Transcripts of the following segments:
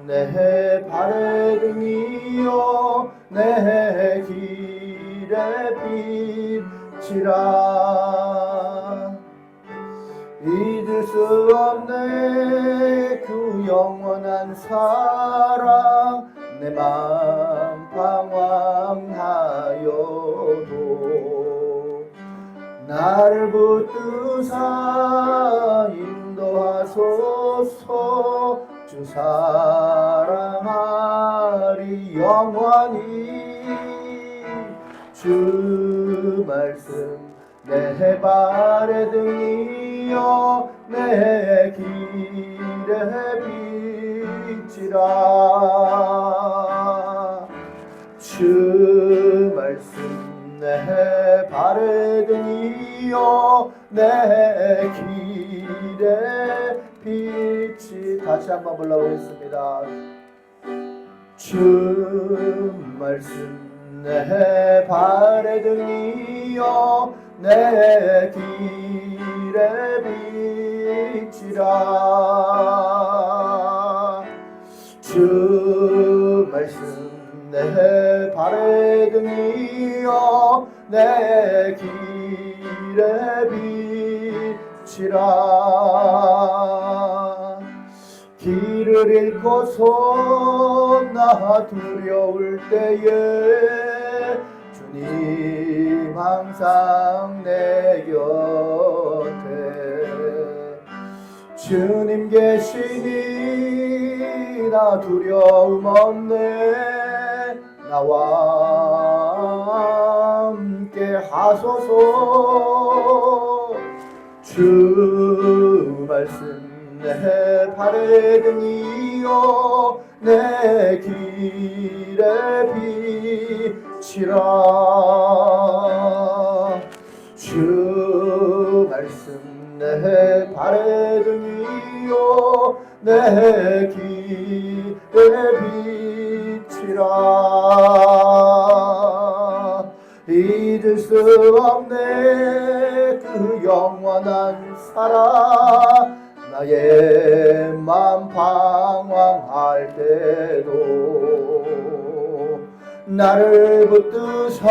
내 발의 등이요 내 길의 빛이라. 잊을 수 없네 그 영원한 사랑. 내 맘 방황하여도 나를 붙드사 인도하소서. 주 사랑하리 영원히. 주 말씀 내 발의 등이요 내 길의 빛이라. 주 말씀 내 발의 등이요 내 길의 빛이. 다시 한번 불러보겠습니다. 주 말씀 내 발의 등이요 내 길의 빛이라. 주 말씀 내 발의 등이요 내 길의 빛이라. 길을 잃고서 나 두려울 때에 주님 항상 내 곁에. 주님 계시니 나 두려움 없네. 나와 함께 하소서. 주 말씀 내 발의 등이요 내 길의 빛이라. 주 말씀 내 발의 등이요 내 길의 빛이라. 잊을 수 없네 그 영원한 사랑. 나의 맘 방황할 때도 나를 붙드사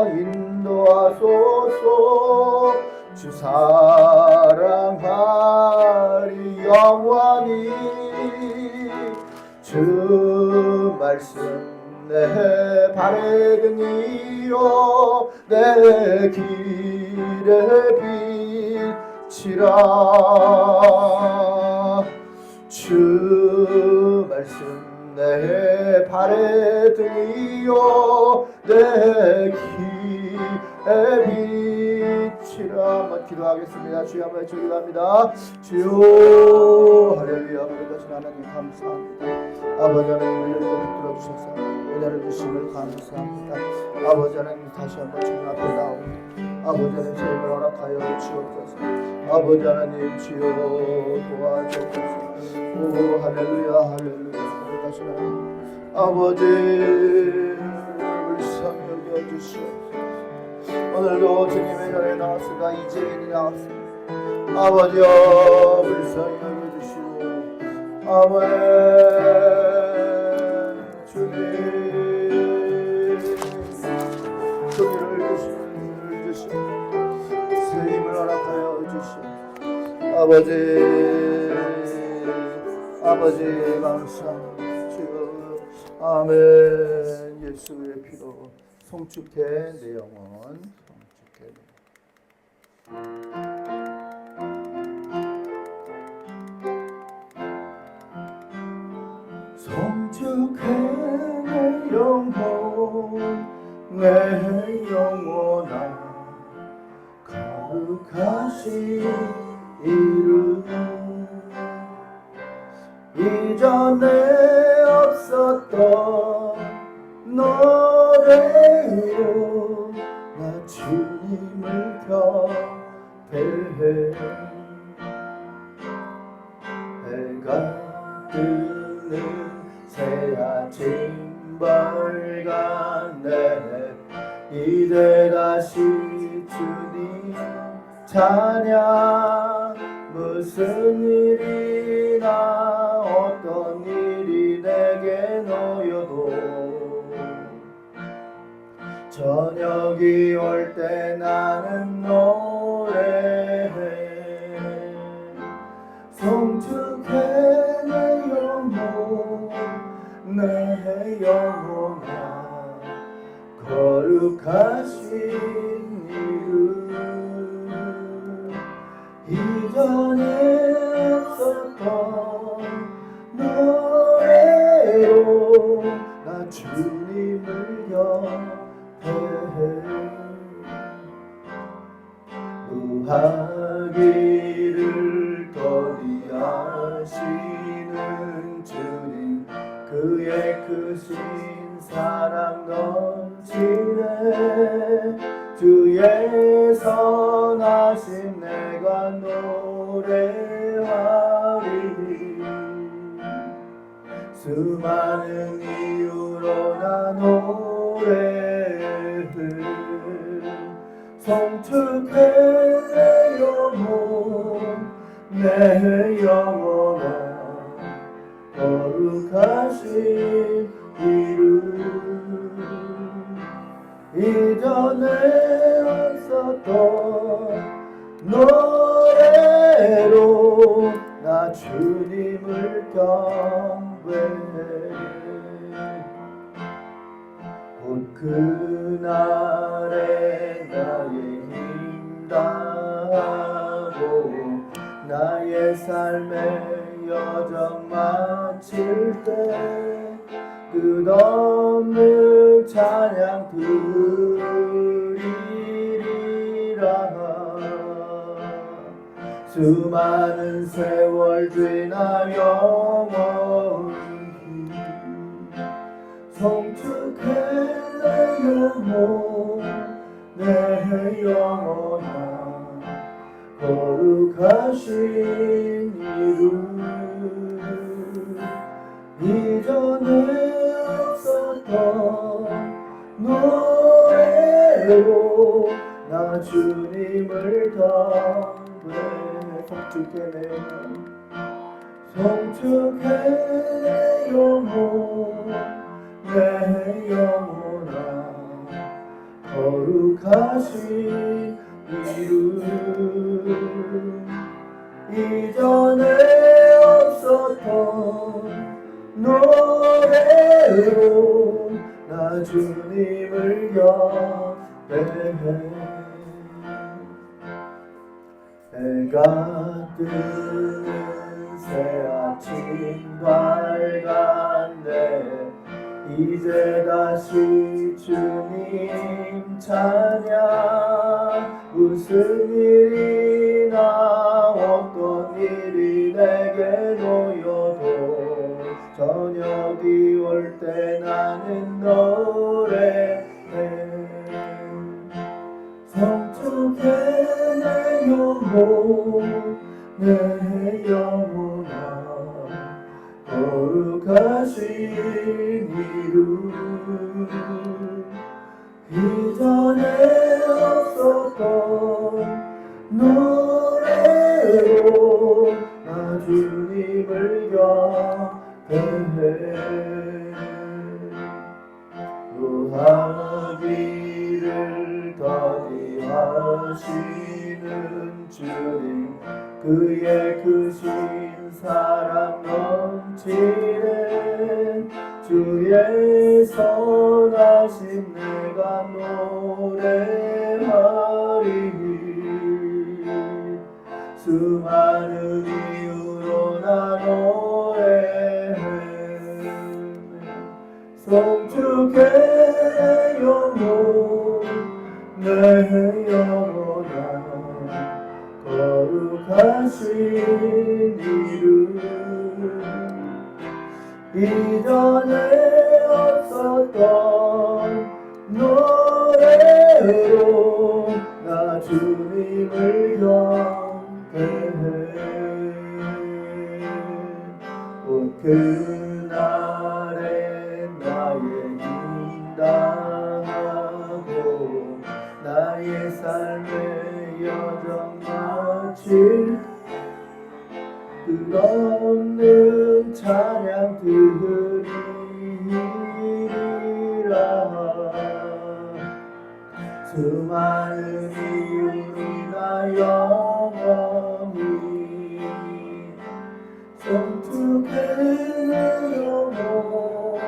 인도하소서. 주 사랑하리 영원히. 주 말씀 내 발의 등이요 내 길의 빛이라. 주 말씀 내 발의 등이요 내 길의 빛이라. 한번 기도하겠습니다. 주여 한번 기도합니다. 주여 할렐루야. 그러신 하나님 감사합니다. 아버지 하나님 우리를 붙들어주셔서 은혜를 주심을 감사합니다. 아버지 하나님 다시 한번 주님 앞에 나옵니다. 아버지 하나님 저희를 허락하여 주옵소서. 아버지 하나님 주여 도와주옵소서. 오 할렐루야 할렐루야. 다시 하나님 아버지 불쌍히 여겨주시옵소서. 오늘도 주님의 전에 나왔으나 이제인이 나왔습니다. 아버지여 불쌍히 여겨주시고 아버지 주님 긍휼을 주시고 새 힘을 허락하여 주시옵소서. 아버지 감사합니다. 주여 아멘. 예수의 피로 송축해 내 영혼 송축해. 송축해 내 영혼 내 영혼아 거룩하신 이름. 이전에 없었던 노래로 나 주님을 경배해. 해가 뜨는 새 아침 벌간 내 이제 다시 주님 찬양. 무슨 일이나 어떤 저녁이 올 때 나는 노래해 송축해 내 영혼 내 영혼아 거룩하신 이름 이전에 없었던 노래로 나 주님을 경배해 노하기를 더디하시는 주님 그의 크신 사랑 넘치네 주의 선하심 내가 노래하리 수많은 이유로 나 노래해 송축해 내 영혼 내 영혼아 거룩하신 이름 이전에 없었던 노래로 나 주님을 경배해 곧 그날에 나의 힘 다하고 나의 삶의 여정 마칠 때 끝없는 찬양 드리리라 수많은 세월 지나 영원히 송축해 내 영혼 내 영혼아 거룩하신 이름 이전에 없었던 노래로 나 주님을 경배해 송축해 내 영혼 송축해 내 영혼 내 영혼아 거룩하신 이름 이전에 없었던 노래로 나 주님을 경배해 해가 뜨는 새아침 밝았네 이제 다시 주님 찬양 무슨 일이나 어떤 일이 내게 놓여도 저녁이 올 때 나는 노래해 성축해 내 영혼 내 영혼아 거룩하신 이름 이전에 없었던 노래로 나 주님을 경배해 노하기를 더디하시는 주님 그의 크신 사랑 넘치네 주의 선하심 내가 노래하리 수많은 이유로 나 노래해 송축해 내 영혼 내 영혼아 거룩하신 이름 이전에 없었던 노래로 나 주님을 경배해 곧 그날에 나의 힘 다하고 나의 삶의 여정 마칠 끝없는 찬양 드리리라 거룩해 내 영혼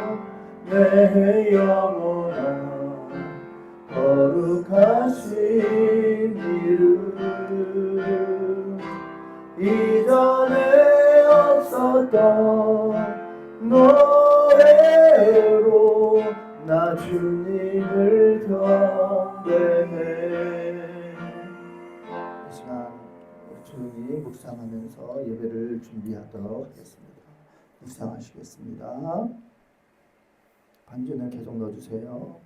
내 영혼아 거룩하신 이름 이전에 없었던 노래로 나 주님을 경배해. 이 시간 우리 조용히 묵상하면서 예배를 준비하도록 하겠습니다. 묵상하시겠습니다. 반주는 계속 넣어주세요.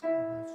아버지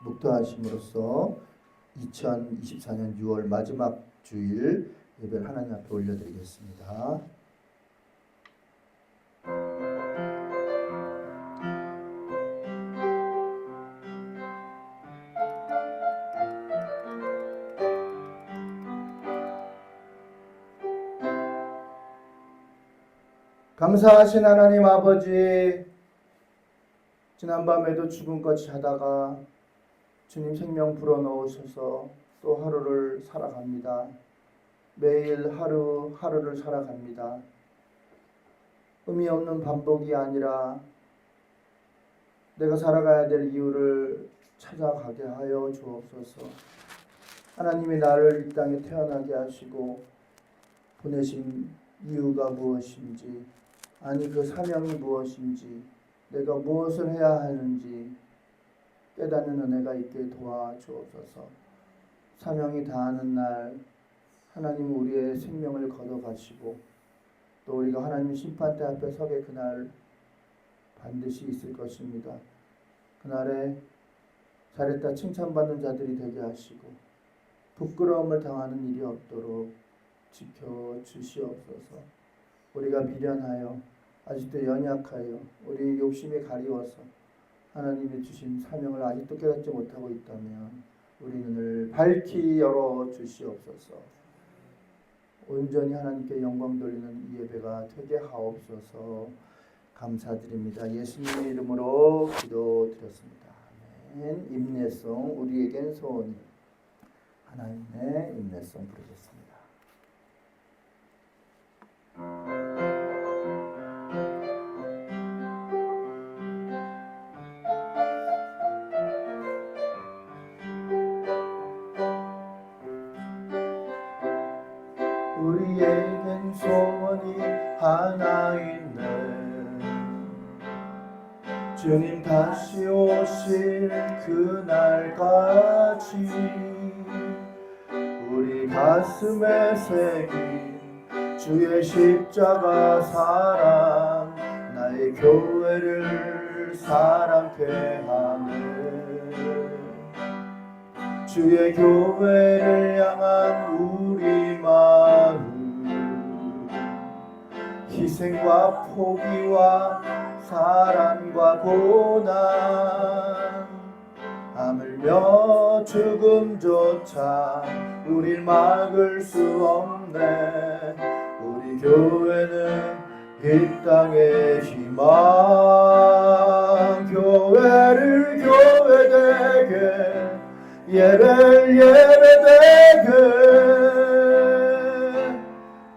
묵도하심으로써 2024년 6월 마지막 주일 예배를 하나님 앞에 올려드리겠습니다. 감사하신 하나님 아버지, 지난밤에도 죽음같이 자다가 주님 생명 불어넣으셔서 또 하루를 살아갑니다. 매일 하루를 살아갑니다. 의미 없는 반복이 아니라 내가 살아가야 될 이유를 찾아가게 하여 주옵소서. 하나님이 나를 이 땅에 태어나게 하시고 보내신 이유가 무엇인지, 아니 그 사명이 무엇인지, 내가 무엇을 해야 하는지 깨닫는 은혜가 있게 도와주옵소서. 사명이 다하는 날 하나님 우리의 생명을 걷어가시고 또 우리가 하나님 심판대 앞에 서게 그날 반드시 있을 것입니다. 그날에 잘했다 칭찬받는 자들이 되게 하시고 부끄러움을 당하는 일이 없도록 지켜주시옵소서. 우리가 미련하여 아직도 연약하여 우리 욕심에 가리워서 하나님이 주신 사명을 아직도 깨닫지 못하고 있다면 우리 눈을 밝히 열어주시옵소서. 온전히 하나님께 영광 돌리는 이 예배가 되게 하옵소서. 감사드립니다. 예수님의 이름으로 기도드렸습니다. 아멘. 임내송, 우리에겐 소원이. 하나님의 임내송 부르겠습니다. 우리에겐 소원이 하나 있네. 주님 다시 오실 그날까지 우리 가슴에 새긴 주의 십자가 사랑 나의 교회를 사랑케 하네. 주의 교회를 향한 우리 마음 희생과 포기와 사랑과 고난 하물며 죽음조차 우릴 막을 수 없네. 우리 교회는 이 땅의 희망. 교회를 교회되게, 예배를 예배되게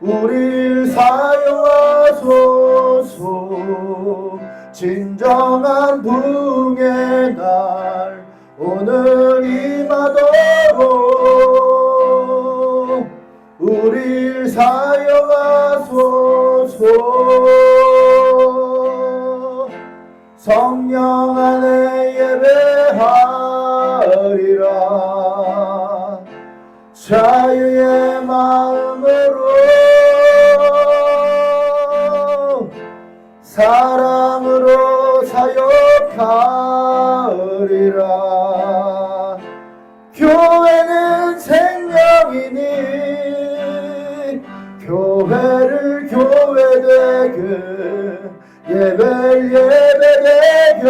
우릴 사용하소서. 진정한 부흥의 날 오늘 임하도록 우릴 사용하소서. 성령 안에 예배하리라. 자유의 마음으로 사랑으로 사역하리라. 교회는 생명이니 교회를 교회되게, 예배를 예배되게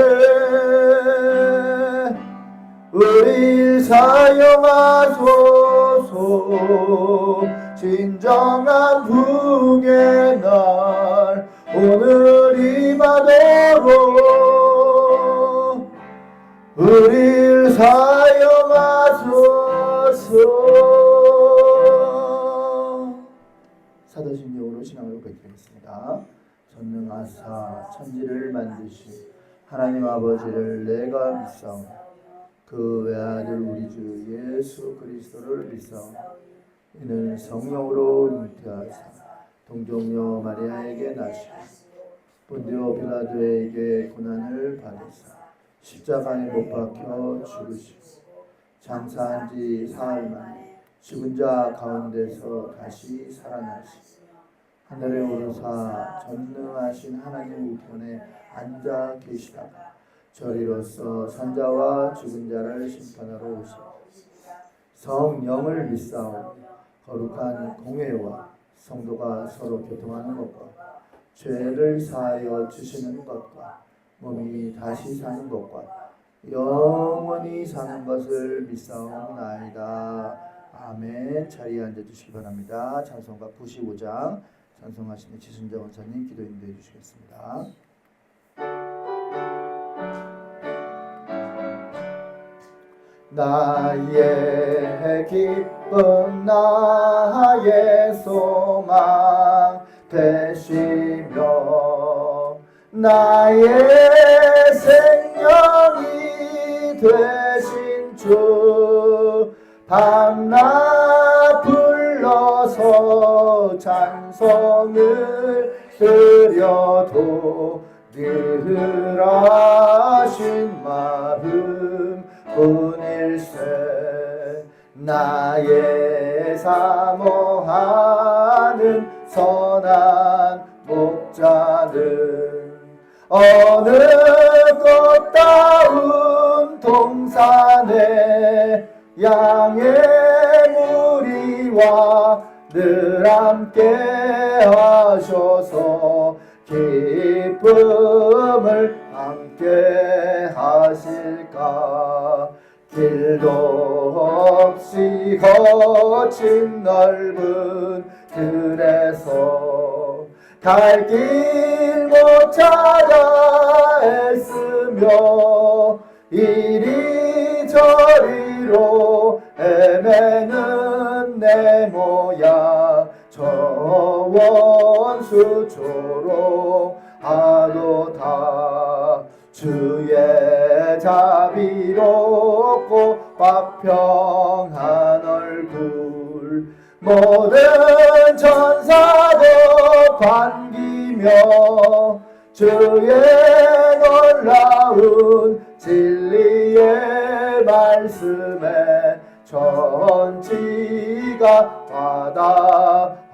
우릴 사용하소서. 진정한 부흥의 날 오늘 임하도록 우릴 사용하소서. 사도신경으로 신앙을 고백하겠습니다. 전능하사 천지를 만드신 하나님 아버지를 내가 믿사오니 그 외아들 우리 주 예수 그리스도를 믿사오니 이는 성령으로 잉태하사 동정녀 마리아에게 나시고 본디오 빌라도에게 고난을 받으사 십자가에 못 박혀 죽으시고 장사한 지 사흘 만에 죽은 자 가운데서 다시 살아나시고 하늘에 오르사 전능하신 하나님 우편에 앉아 계시다가 저리로서 산자와 죽은 자를 심판하러 오시고 성령을 믿사오니 거룩한 공회와 성도가 서로 교통하는 것과 죄를 사하여 주시는 것과 몸이 다시 사는 것과 영원히 사는 것을 믿사옵나이다. 아멘. 자리에 앉아주시기 바랍니다. 찬송가 95장 찬송하시는 지순자 원사님 기도 인도해 주시겠습니다. 나의 기쁨 나의 소망 되시며 나의 생명이 되신 주 밤낮 불러서 찬송을 드려도 늘 하신 마음 뿐일세. 나의 사모하는 선한 목자는 어느 꽃다운 동산에 양의 무리와 늘 함께 하셔서 기쁨을 함께 하실까. 길도 없이 거친 넓은 들에서 갈 길 못 찾아 애쓰며 이리저리로 헤매는 내 모양 저 원수처럼 하도다. 주의 자비롭고 화평한 얼굴 모든 천사도 반기며 주의 놀라운 진리의 말씀에 전지가 받아하도다.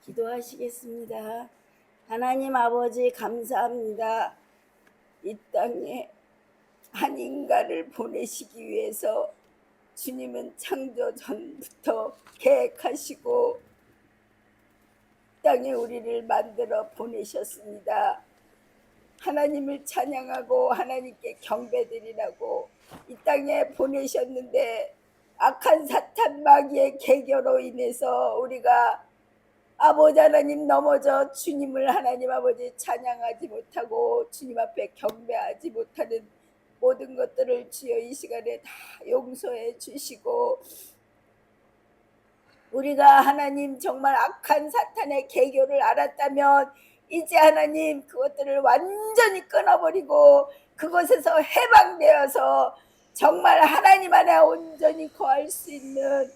기도하시겠습니다. 하나님 아버지 감사합니다. 이 땅에 한 인간을 보내시기 위해서 주님은 창조 전부터 계획하시고 땅에 우리를 만들어 보내셨습니다. 하나님을 찬양하고 하나님께 경배드리라고 이 땅에 보내셨는데 악한 사탄 마귀의 계교로 인해서 우리가 아버지 하나님 넘어져 주님을 하나님 아버지 찬양하지 못하고 주님 앞에 경배하지 못하는 모든 것들을 주여 이 시간에 다 용서해 주시고, 우리가 하나님 정말 악한 사탄의 계교를 알았다면 이제 하나님 그것들을 완전히 끊어버리고 그것에서 해방되어서 정말 하나님 안에 온전히 거할 수 있는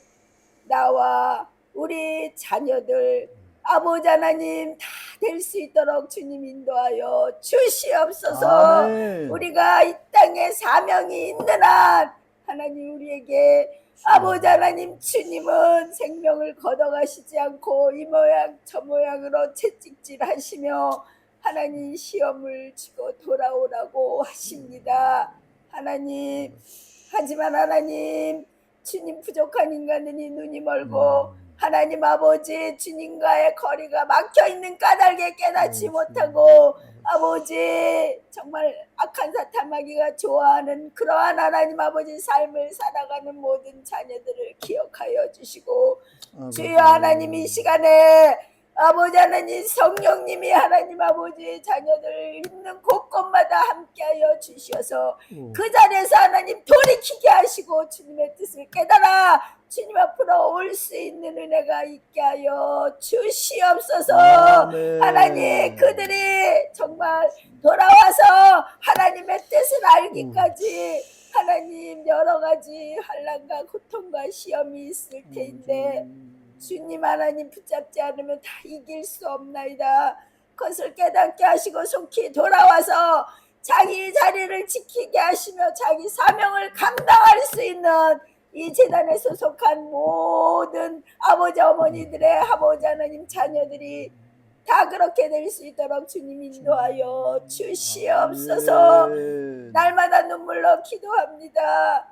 나와 우리 자녀들 아버지 하나님 다 될 수 있도록 주님 인도하여 주시옵소서. 아멘. 우리가 이 땅에 사명이 있는 한 하나님 우리에게 아버지 하나님 주님은 생명을 걷어가시지 않고 이 모양 저 모양으로 채찍질하시며 하나님 시험을 주고 돌아오라고 하십니다. 하나님, 하지만 하나님 주님 부족한 인간들이 눈이 멀고 하나님 아버지 주님과의 거리가 막혀있는 까닭에 깨닫지 못하고 아버지 정말 악한 사탄 마귀가 좋아하는 그러한 하나님 아버지 삶을 살아가는 모든 자녀들을 기억하여 주시고, 주여 하나님 이 시간에 아버지 하나님 성령님이 하나님 아버지 자녀들 있는 곳곳마다 함께하여 주셔서 그 자리에서 하나님 돌이키게 하시고 주님의 뜻을 깨달아 주님 앞으로 올 수 있는 은혜가 있게 하여 주시옵소서. 아멘. 하나님 그들이 정말 돌아와서 하나님의 뜻을 알기까지 하나님 여러 가지 환난과 고통과 시험이 있을 텐데 주님 하나님 붙잡지 않으면 다 이길 수 없나이다. 그것을 깨닫게 하시고 속히 돌아와서 자기 자리를 지키게 하시며 자기 사명을 감당할 수 있는 이 재단에 소속한 모든 아버지 어머니들의 아버지 하나님 자녀들이 다 그렇게 될 수 있도록 주님 인도하여 주시옵소서. 날마다 눈물로 기도합니다.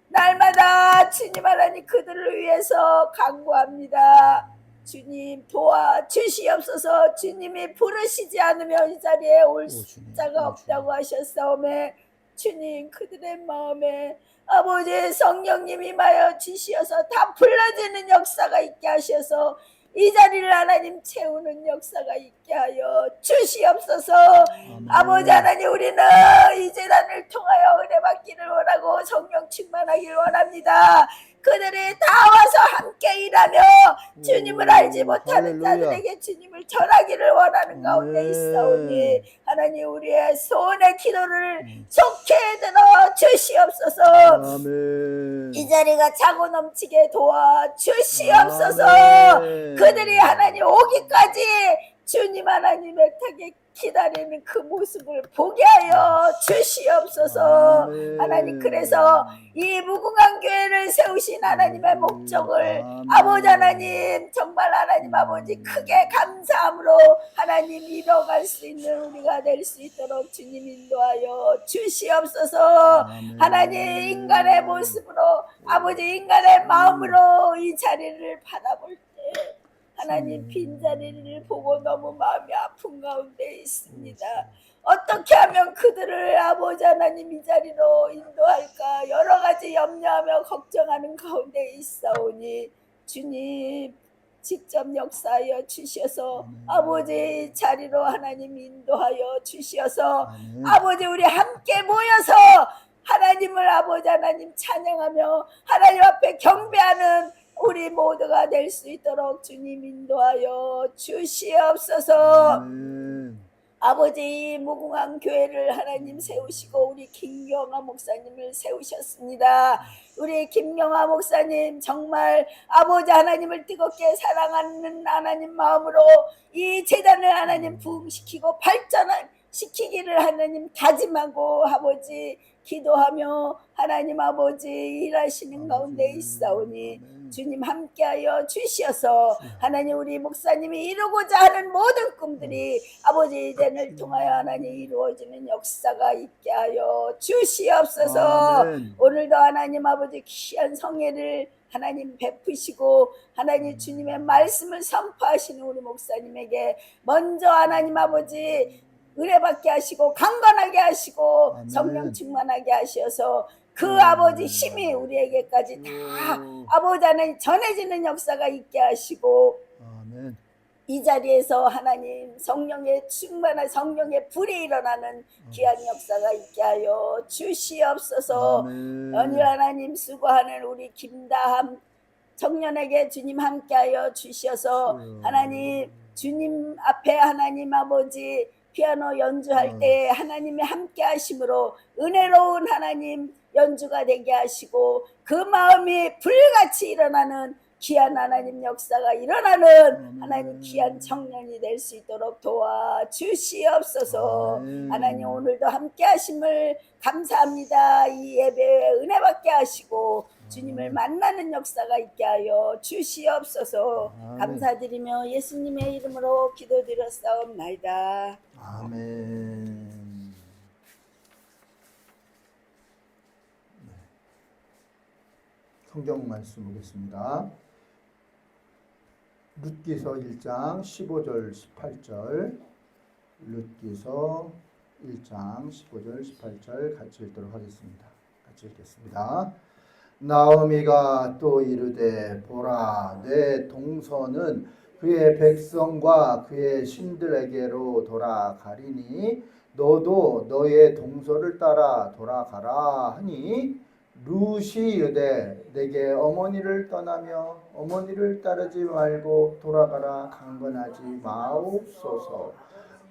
날마다 주님 하나님 그들을 위해서 간구합니다. 주님 도와 주시옵소서. 주님이 부르시지 않으면 이 자리에 올 자가 없다고 하셨사오매 주님 그들의 마음에 아버지 성령님이 임하여 주시어서 다 불러지는 역사가 있게 하셔서 이 자리를 하나님 채우는 역사가 있게 하여 주시옵소서. 아버지 하나님 우리는 이 재단을 통하여 은혜 받기를 원하고 성령 충만하기를 원합니다. 그들이 다 와서 함께 일하며 주님을 알지 못하는 자들에게 주님을 전하기를 원하는 가운데 있사오니 하나님 우리의 소원의 기도를 좋게 들어 주시옵소서. 아멘. 이 자리가 차고 넘치게 도와 주시옵소서. 그들이 하나님 오기까지 주님 하나님 애타게 기다리는 그 모습을 보게 하여 주시옵소서. 하나님 그래서 이 무궁한 교회를 세우신 하나님의 목적을 아버지 하나님 정말 하나님 아버지 크게 감사함으로 하나님 이뤄갈 수 있는 우리가 될 수 있도록 주님 인도하여 주시옵소서. 하나님 인간의 모습으로 아버지 인간의 마음으로 이 자리를 바라볼 때 하나님 빈자리를 보고 너무 마음이 아픈 가운데 있습니다. 어떻게 하면 그들을 아버지 하나님 이 자리로 인도할까 여러 가지 염려하며 걱정하는 가운데 있사오니 주님 직접 역사하여 주셔서 아버지 자리로 하나님 인도하여 주셔서 아버지 우리 함께 모여서 하나님을 아버지 하나님 찬양하며 하나님 앞에 경배하는 우리 모두가 될 수 있도록 주님 인도하여 주시옵소서. 아버지 무궁한 교회를 하나님 세우시고 우리 김경아 목사님을 세우셨습니다. 우리 김경아 목사님 정말 아버지 하나님을 뜨겁게 사랑하는 하나님 마음으로 이 재단을 하나님 부흥시키고 발전시키기를 하나님 다짐하고 아버지 기도하며 하나님 아버지 일하시는 가운데 있사오니 주님 함께하여 주시어서 하나님 우리 목사님이 이루고자 하는 모든 꿈들이 아버지 이전을 통하여 하나님 이루어지는 역사가 있게 하여 주시옵소서. 오늘도 하나님 아버지 귀한 성회를 하나님 베푸시고 하나님 주님의 말씀을 선포하시는 우리 목사님에게 먼저 하나님 아버지 은혜받게 하시고 강건하게 하시고 성령 충만하게 하셔서 그 아버지 힘이 우리에게까지 다 아버지 하나님 전해지는 역사가 있게 하시고 아멘. 이 자리에서 하나님 성령의 충만한 성령의 불이 일어나는 귀한 역사가 있게 하여 주시옵소서. 아멘. 연일 하나님 수고하는 우리 김다함 청년에게 주님 함께하여 주셔서 하나님 주님 앞에 하나님 아버지 피아노 연주할 때 하나님의 함께 하심으로 은혜로운 하나님 연주가 되게 하시고 그 마음이 불같이 일어나는 귀한 하나님 역사가 일어나는 하나님 귀한 청년이 될 수 있도록 도와주시옵소서. 하나님 오늘도 함께 하심을 감사합니다. 이 예배에 은혜 받게 하시고 주님을 만나는 역사가 있게 하여 주시옵소서. 감사드리며 예수님의 이름으로 기도드렸사옵나이다. 아멘. 성경 말씀 보겠습니다. 룻기서 1장 15절 18절 룻기서 1장 15절 18절 같이 읽도록 하겠습니다. 같이 읽겠습니다. 나오미가 또 이르되 보라 내 동서는 그의 백성과 그의 신들에게로 돌아가리니 너도 너의 동서를 따라 돌아가라 하니 룻이 이르되 내게 어머니를 떠나며 어머니를 따르지 말고 돌아가라 강건하지 마옵소서.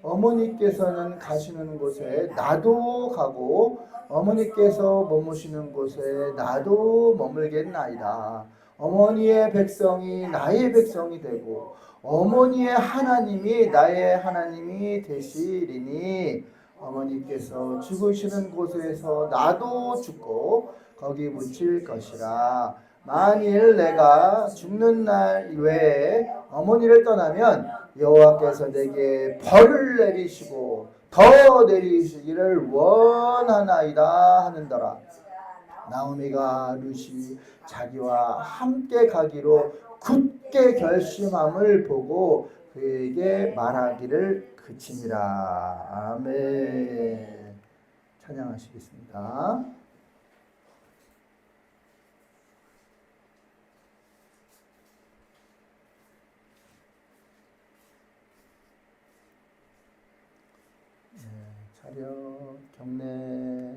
어머니께서는 가시는 곳에 나도 가고 어머니께서 머무시는 곳에 나도 머물겠나이다. 어머니의 백성이 나의 백성이 되고 어머니의 하나님이 나의 하나님이 되시리니 어머니께서 죽으시는 곳에서 나도 죽고 거기 묻힐 것이라. 만일 내가 죽는 날 외에 어머니를 떠나면 여호와께서 내게 벌을 내리시고 더 내리시기를 원하나이다 하는더라. 나오미가 룻이 자기와 함께 가기로 굳게 결심함을 보고 그에게 말하기를 그치니라. 아멘. 찬양하시겠습니다. 차렷 경례.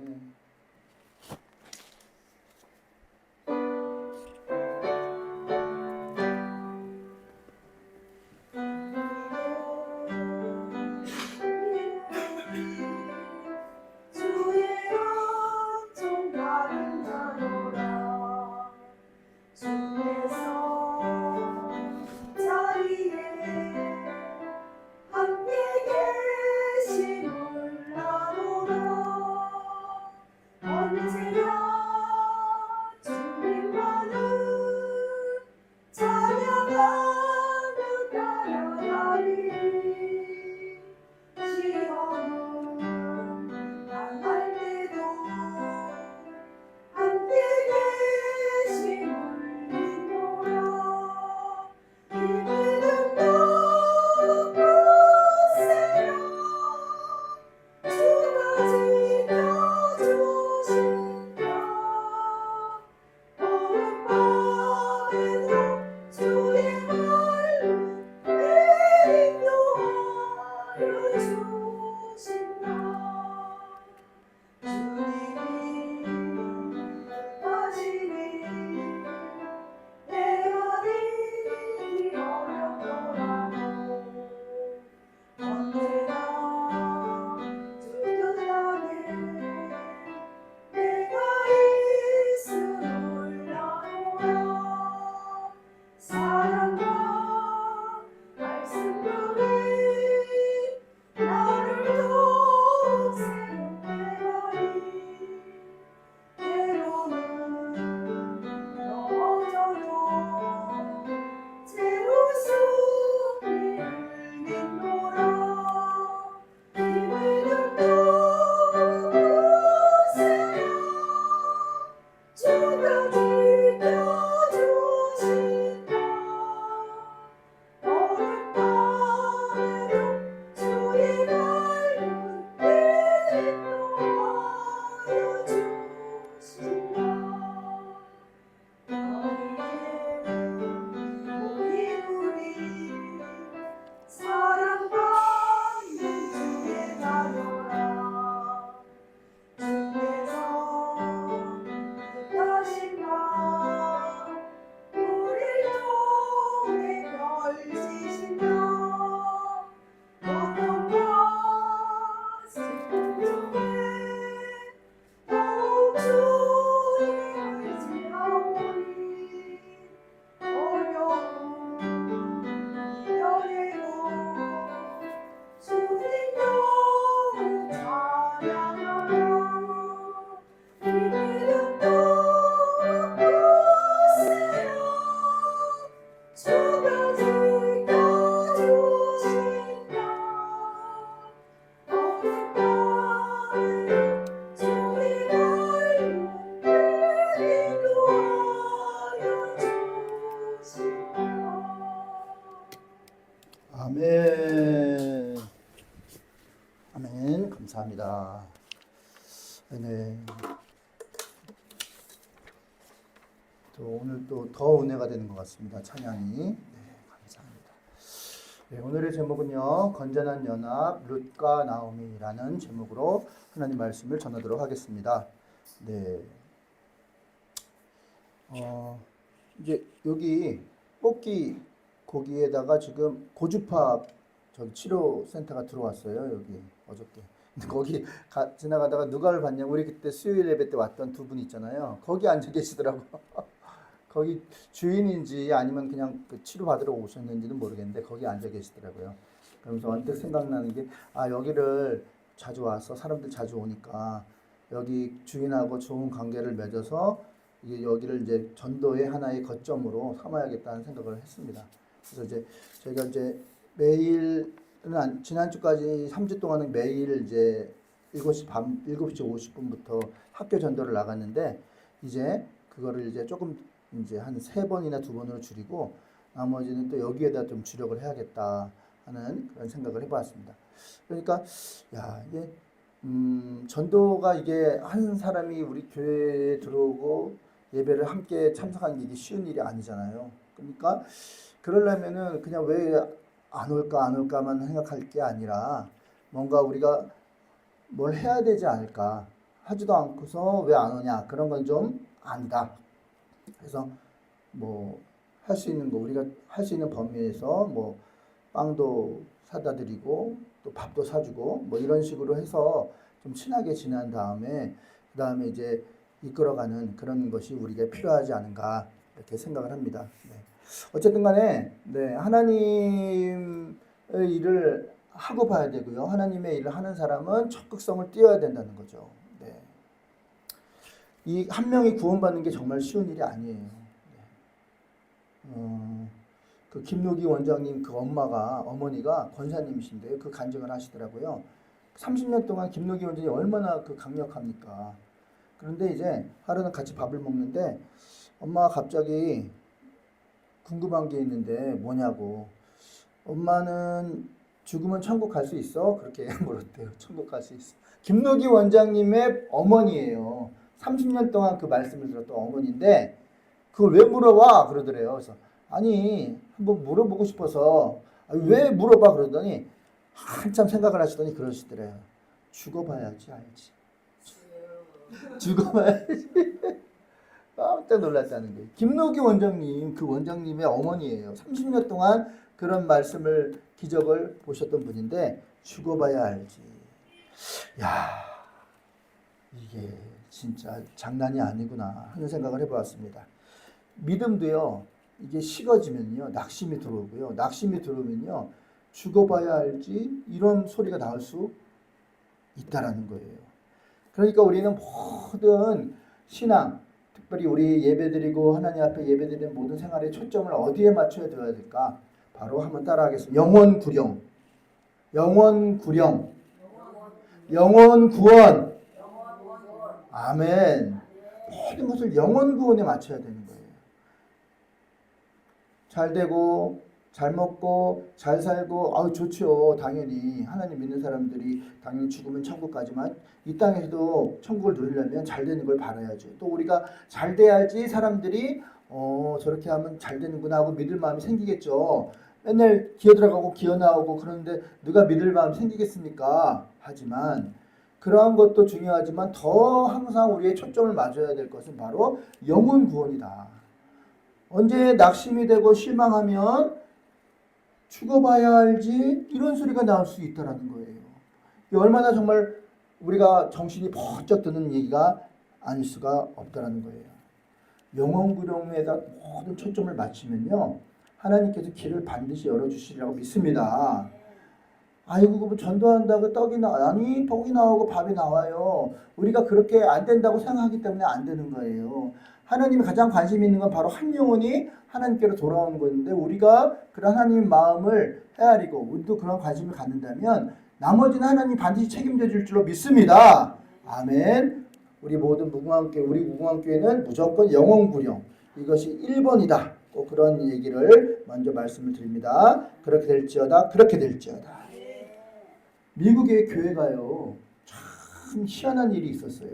아멘. 아멘. 감사합니다. 네. 또 오늘 또 더 은혜가 되는 것 같습니다. 찬양이. 네, 감사합니다. 네, 오늘의 제목은요. 건전한 연합 룻과 나오미라는 제목으로 하나님 말씀을 전하도록 하겠습니다. 네. 이제 여기 뽑기 거기에다가 지금 고주파 저기 치료센터가 들어왔어요. 여기 어저께. 근데 거기 지나가다가 누가를 봤냐고 우리 그때 수요일 예배 때 왔던 두 분 있잖아요. 거기 앉아 계시더라고. 거기 주인인지 아니면 그냥 그 치료 받으러 오셨는지는 모르겠는데 거기 앉아 계시더라고요. 그러면서 언뜻 생각나는 게 여기를 자주 와서 사람들 자주 오니까 여기 주인하고 좋은 관계를 맺어서 이게 여기를 이제 전도의 하나의 거점으로 삼아야겠다는 생각을 했습니다. 그래서 이제 저희가 이제 매일은 지난주까지 3주 동안은 매일 이제 7시 50분부터 학교 전도를 나갔는데 이제 그거를 이제 조금 이제 한 3번이나 2번으로 줄이고 나머지는 또 여기에다 좀 주력을 해야겠다 하는 그런 생각을 해봤습니다. 그러니까 이게 전도가 이게 한 사람이 우리 교회에 들어오고 예배를 함께 참석하는 게 이게 쉬운 일이 아니잖아요. 그러니까 그러려면은 그냥 왜 안 올까만 생각할 게 아니라 뭔가 우리가 뭘 해야 되지 않을까 하지도 않고서 왜 안 오냐 그런 건 좀 아니다. 그래서 뭐 할 수 있는 거 우리가 할 수 있는 범위에서 뭐 빵도 사다 드리고 또 밥도 사주고 뭐 이런 식으로 해서 좀 친하게 지난 다음에 그 다음에 이제 이끌어가는 그런 것이 우리가 필요하지 않은가 이렇게 생각을 합니다. 네. 어쨌든 간에 네, 하나님의 일을 하고 봐야 되고요. 하나님의 일을 하는 사람은 적극성을 띄어야 된다는 거죠. 네. 이 한 명이 구원받는 게 정말 쉬운 일이 아니에요. 네. 그 김노기 원장님 그 어머니가 권사님이신데요. 그 간증을 하시더라고요. 30년 동안 김노기 원장이 얼마나 그 강력합니까? 그런데 이제 하루는 같이 밥을 먹는데 엄마가 갑자기 궁금한 게 있는데 뭐냐고. 엄마는 죽으면 천국 갈 수 있어? 그렇게 물었대요. 천국 갈 수 있어. 김노기 원장님의 어머니예요. 30년 동안 그 말씀을 들었던 어머니인데 그걸 왜 물어봐? 그러더래요. 그래서 아니 한번 물어보고 싶어서 왜 물어봐? 그러더니 한참 생각을 하시더니 그러시더래요. 죽어봐야지 알지. 죽어봐야지. 깜짝 놀랐다는 거예요. 김노기 원장님, 그 원장님의 어머니예요. 30년 동안 그런 말씀을, 기적을 보셨던 분인데 죽어봐야 알지. 야, 이게 진짜 장난이 아니구나 하는 생각을 해보았습니다. 믿음도요, 이게 식어지면요, 낙심이 들어오고요. 낙심이 들어오면요, 죽어봐야 알지 이런 소리가 나올 수 있다라는 거예요. 그러니까 우리는 모든 신앙, 특별히 우리 예배드리고 하나님 앞에 예배드리는 모든 생활의 초점을 어디에 맞춰야 되어야 될까? 바로 한번 따라하겠습니다. 영원 구령, 영원 구령, 영원 구원. 아멘. 모든 것을 영원 구원에 맞춰야 되는 거예요. 잘 되고 잘 먹고 잘 살고 좋죠. 당연히 하나님 믿는 사람들이 당연히 죽으면 천국 가지만 이 땅에서도 천국을 누리려면 잘 되는 걸 바라야죠. 또 우리가 잘 돼야지 사람들이 저렇게 하면 잘 되는구나 하고 믿을 마음이 생기겠죠. 맨날 기어 들어가고 기어 나오고 그런데 누가 믿을 마음이 생기겠습니까? 하지만 그러한 것도 중요하지만 더 항상 우리의 초점을 맞춰야 될 것은 바로 영혼 구원이다. 언제 낙심이 되고 실망하면 죽어봐야 알지 이런 소리가 나올 수 있다는 거예요. 얼마나 정말 우리가 정신이 번쩍 드는 얘기가 아닐 수가 없다는 거예요. 영원 구령에다 모든 초점을 맞추면요, 하나님께서 길을 반드시 열어주시리라고 믿습니다. 아이고 뭐 전도한다고 떡이 아니 떡이 나오고 밥이 나와요. 우리가 그렇게 안 된다고 생각하기 때문에 안 되는 거예요. 하나님이 가장 관심 있는 건 바로 한 영혼이 하나님께로 돌아오는 건데 우리가 그런 하나님 마음을 헤아리고 우리도 그런 관심을 갖는다면 나머지는 하나님이 반드시 책임져 줄 줄로 믿습니다. 아멘. 우리 모든 무궁함교회, 우리 무궁함교회는 무조건 영혼 구령, 이것이 1번이다 꼭 그런 얘기를 먼저 말씀을 드립니다. 그렇게 될지어다, 그렇게 될지어다. 미국의 교회가요, 참 희한한 일이 있었어요.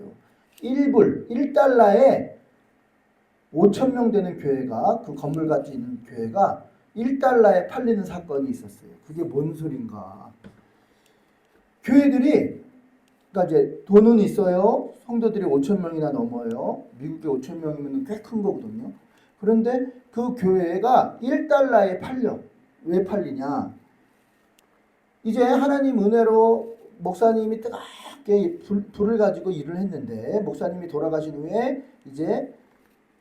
1달러에 5천 명 되는 교회가, 그 건물 같이 있는 교회가 1달러에 팔리는 사건이 있었어요. 그게 뭔 소린가. 교회들이, 그러니까 이제 돈은 있어요. 성도들이 5천 명이나 넘어요. 미국에 5천 명이면 꽤 큰 거거든요. 그런데 그 교회가 1달러에 팔려. 왜 팔리냐? 이제 하나님 은혜로 목사님이 뜨겁게 불을 가지고 일을 했는데, 목사님이 돌아가신 후에 이제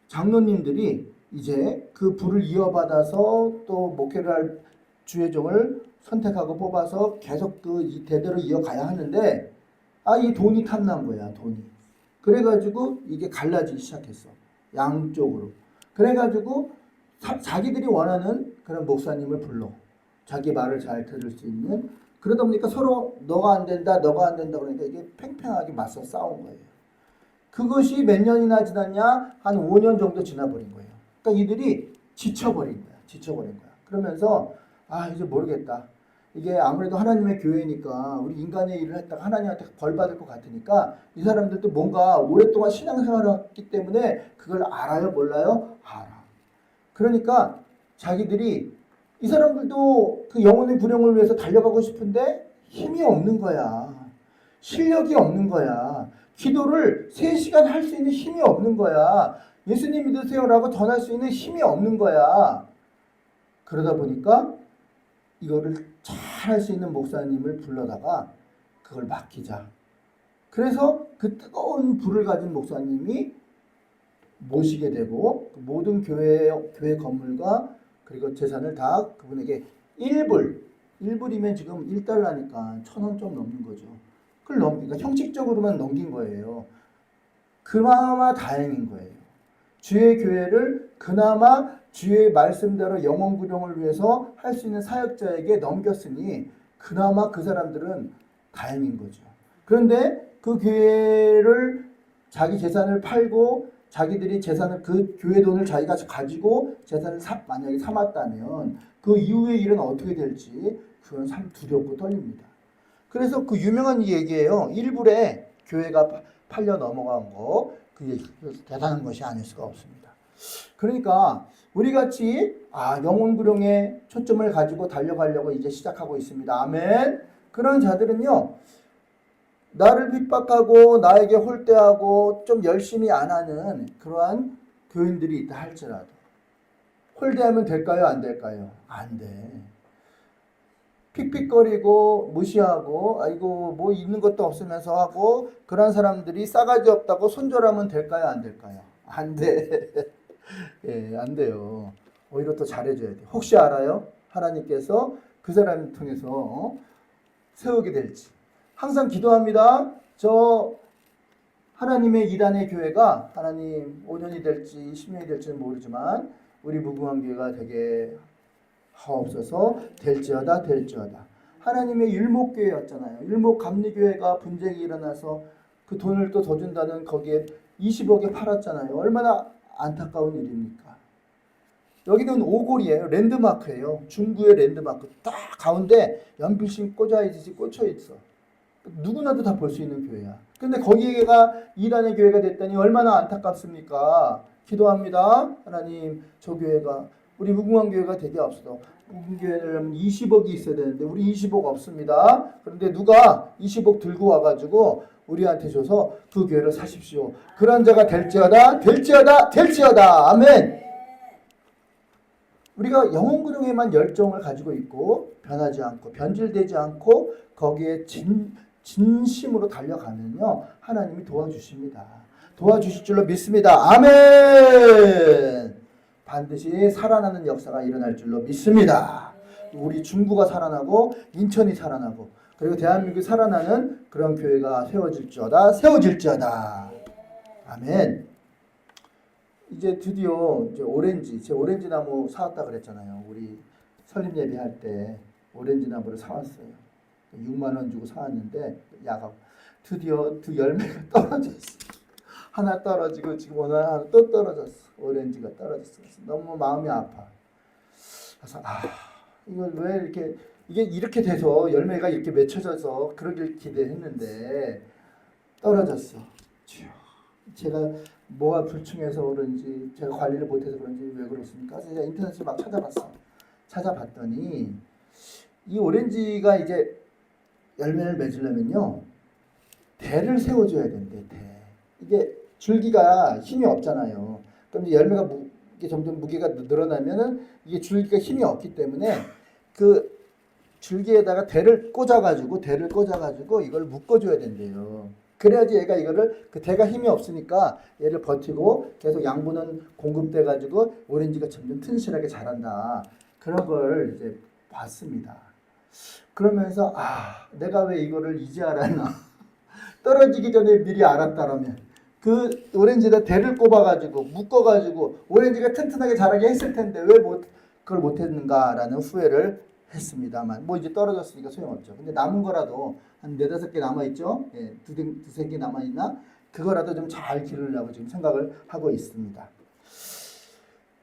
장로님들이 이제 그 불을 이어받아서 또 목회를 할 주회종을 선택하고 뽑아서 계속 그 대대로 이어가야 하는데, 이 돈이 탐난 거야, 돈이. 그래가지고 이게 갈라지기 시작했어. 양쪽으로. 그래가지고 자기들이 원하는 그런 목사님을 불러. 자기 말을 잘 들을 수 있는. 그러다 보니까 서로 너가 안 된다, 너가 안 된다 그러니까 이게 팽팽하게 맞서 싸운 거예요. 그것이 몇 년이나 지났냐? 한 5년 정도 지나버린 거예요. 그러니까 이들이 지쳐버린 거야. 지쳐버린 거야. 그러면서 이제 모르겠다. 이게 아무래도 하나님의 교회니까 우리 인간의 일을 했다가 하나님한테 벌 받을 것 같으니까 이 사람들도 뭔가 오랫동안 신앙생활을 했기 때문에 그걸 알아요? 몰라요? 알아. 그러니까 자기들이 이 사람들도 그 영혼의 구령을 위해서 달려가고 싶은데 힘이 없는 거야. 실력이 없는 거야. 기도를 3시간 할 수 있는 힘이 없는 거야. 예수님 믿으세요라고 전할 수 있는 힘이 없는 거야. 그러다 보니까 이거를 잘 할 수 있는 목사님을 불러다가 그걸 맡기자. 그래서 그 뜨거운 불을 가진 목사님이 모시게 되고 모든 교회 건물과 그리고 재산을 다 그분에게 1불이면 지금 1달러니까 1,000원 좀 넘는 거죠. 그걸 그러니까 형식적으로만 넘긴 거예요. 그나마 다행인 거예요. 주의 교회를 그나마 주의 말씀대로 영혼 구령을 위해서 할 수 있는 사역자에게 넘겼으니 그나마 그 사람들은 다행인 거죠. 그런데 그 교회를 자기 재산을 팔고 자기들이 재산을 그 교회 돈을 자기가 가지고 재산을 만약에 삼았다면 그 이후의 일은 어떻게 될지 그건 참 두렵고 떨립니다. 그래서 그 유명한 얘기예요. 1불에 교회가 팔려 넘어간 거, 그게 대단한 것이 아닐 수가 없습니다. 그러니까 우리 같이 영혼 구령에 초점을 가지고 달려가려고 이제 시작하고 있습니다. 아멘. 그런 자들은요, 나를 핍박하고 나에게 홀대하고 좀 열심히 안 하는 그러한 교인들이 있다 할지라도 홀대하면 될까요? 안 될까요? 안 돼. 픽픽거리고 무시하고 아이고 뭐 있는 것도 없으면서 하고 그런 사람들이 싸가지 없다고 손절하면 될까요? 안 될까요? 안 돼. 예, 안 돼요. 오히려 더 잘해줘야 돼. 혹시 알아요? 하나님께서 그 사람을 통해서 세우게 될지. 항상 기도합니다. 저 하나님의 이단의 교회가 하나님 5년이 될지 10년이 될지는 모르지만 우리 무궁한 교회가 되게 하옵소서. 될지어다 될지어다. 하나님의 율목교회였잖아요. 율목감리교회가 분쟁이 일어나서 그 돈을 또 더 준다는 거기에 20억에 팔았잖아요. 얼마나 안타까운 일입니까? 여기는 오골이에요. 랜드마크예요. 중구의 랜드마크. 딱 가운데 연필심 꽂아있듯이 꽂혀있어. 누구나도 다 볼 수 있는 교회야. 근데 거기가 이단의 교회가 됐다니 얼마나 안타깝습니까? 기도합니다. 하나님, 저 교회가 우리 무궁한 교회가 되게 없어. 무궁한 교회는 20억이 있어야 되는데 우리 20억 없습니다. 그런데 누가 20억 들고 와가지고 우리한테 줘서 그 교회를 사십시오. 그런 자가 될지어다 될지어다 될지어다. 아멘. 우리가 영혼 구령에만 열정을 가지고 있고 변하지 않고 변질되지 않고 거기에 진심으로 달려가면요 하나님이 도와주십니다. 도와주실 줄로 믿습니다. 아멘. 반드시 살아나는 역사가 일어날 줄로 믿습니다. 우리 중구가 살아나고 인천이 살아나고 그리고 대한민국이 살아나는 그런 교회가 세워질지어다 세워질지어다. 아멘. 이제 드디어 이제 제 오렌지 나무 사왔다 그랬잖아요. 우리 설립 예배할 때 오렌지 나무를 사왔어요. 6만 원 주고 사왔는데 야가 드디어 두 열매가 떨어졌어. 하나 떨어지고 지금 오늘 하나 또 떨어졌어. 오렌지가 떨어졌어. 너무 마음이 아파. 그래서 이걸 왜 이렇게 이게 이렇게 돼서 열매가 이렇게 맺혀져서 그러길 기대했는데 떨어졌어. 제가 뭐가 불충해서 그런지 제가 관리를 못해서 그런지 왜 그렇습니까? 그래서 제가 인터넷에 막 찾아봤어. 찾아봤더니 이 오렌지가 이제 열매를 맺으려면요 대를 세워줘야 된대. 대. 이게 줄기가 힘이 없잖아요. 그럼 이제 열매가 이게 점점 무게가 늘어나면은 이게 줄기가 힘이 없기 때문에 그 줄기에다가 대를 꽂아가지고 이걸 묶어줘야 된대요. 그래야지 얘가 이거를 그 대가 힘이 없으니까 얘를 버티고 계속 양분은 공급돼 가지고 오렌지가 점점 튼실하게 자란다. 그런 걸 이제 봤습니다. 그러면서 내가 왜 이거를 이제 알았나? 떨어지기 전에 미리 알았다라면 그 오렌지에다 대를 꼽아가지고 묶어가지고 오렌지가 튼튼하게 자라게 했을 텐데 왜 그걸 못했는가라는 후회를 했습니다만 뭐 이제 떨어졌으니까 소용없죠. 근데 남은 거라도 한 4-5개 남아있죠. 예, 2-3개 남아있나? 그거라도 좀 잘 기르려고 지금 생각을 하고 있습니다.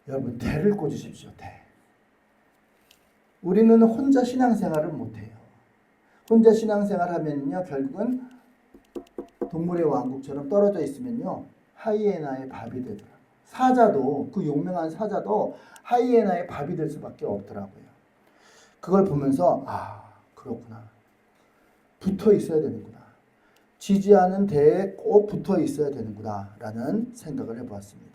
여러분 대를 꽂으십시오. 대. 우리는 혼자 신앙생활을 못해요. 혼자 신앙생활 하면요 결국은 동물의 왕국처럼 떨어져 있으면요 하이에나의 밥이 되더라고요. 사자도 그 용맹한 사자도 하이에나의 밥이 될 수밖에 없더라고요. 그걸 보면서 그렇구나. 붙어 있어야 되는구나. 지지하는 대에 꼭 붙어 있어야 되는구나 라는 생각을 해보았습니다.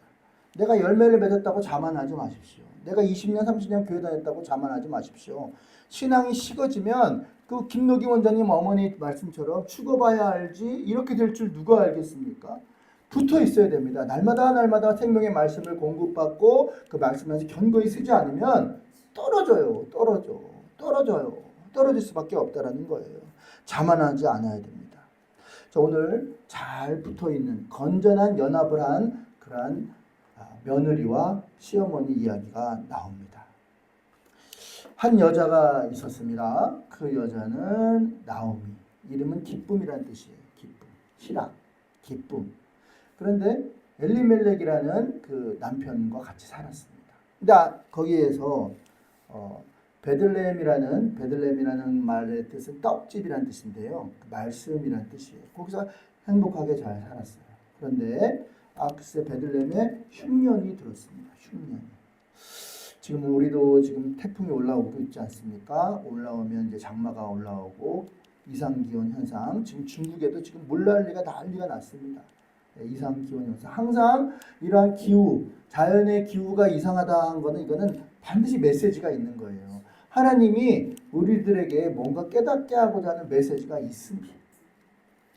내가 열매를 맺었다고 자만하지 마십시오. 내가 20년 30년 교회 다녔다고 자만하지 마십시오. 신앙이 식어지면 그 김노기 원장님 어머니 말씀처럼 죽어봐야 알지 이렇게 될 줄 누가 알겠습니까? 붙어 있어야 됩니다. 날마다 생명의 말씀을 공급받고 그 말씀에서 견고히 쓰지 않으면 떨어져요. 떨어질 수밖에 없다라는 거예요. 자만하지 않아야 됩니다. 자, 오늘 잘 붙어있는 건전한 연합을 한 그러한 며느리와 시어머니 이야기가 나옵니다. 한 여자가 있었습니다. 그 여자는 나오미. 이름은 기쁨이라는 뜻이에요. 기쁨, 희락, 기쁨. 그런데 엘리멜렉이라는 그 남편과 같이 살았습니다. 근데 거기에서 베들레헴이라는 말의 뜻은 떡집이라는 뜻인데요. 말씀이라는 뜻이에요. 거기서 행복하게 잘 살았어요. 그런데 글쎄 베들레헴에 흉년이 들었습니다. 흉년. 지금 우리도 지금 태풍이 올라오고 있지 않습니까? 올라오면 이제 장마가 올라오고 이상기온 현상. 지금 중국에도 지금 물난리가 난리가 났습니다. 이상기온 현상. 항상 이러한 기후, 자연의 기후가 이상하다는 거는 이거는 반드시 메시지가 있는 거예요. 하나님이 우리들에게 뭔가 깨닫게 하고자 하는 메시지가 있습니다.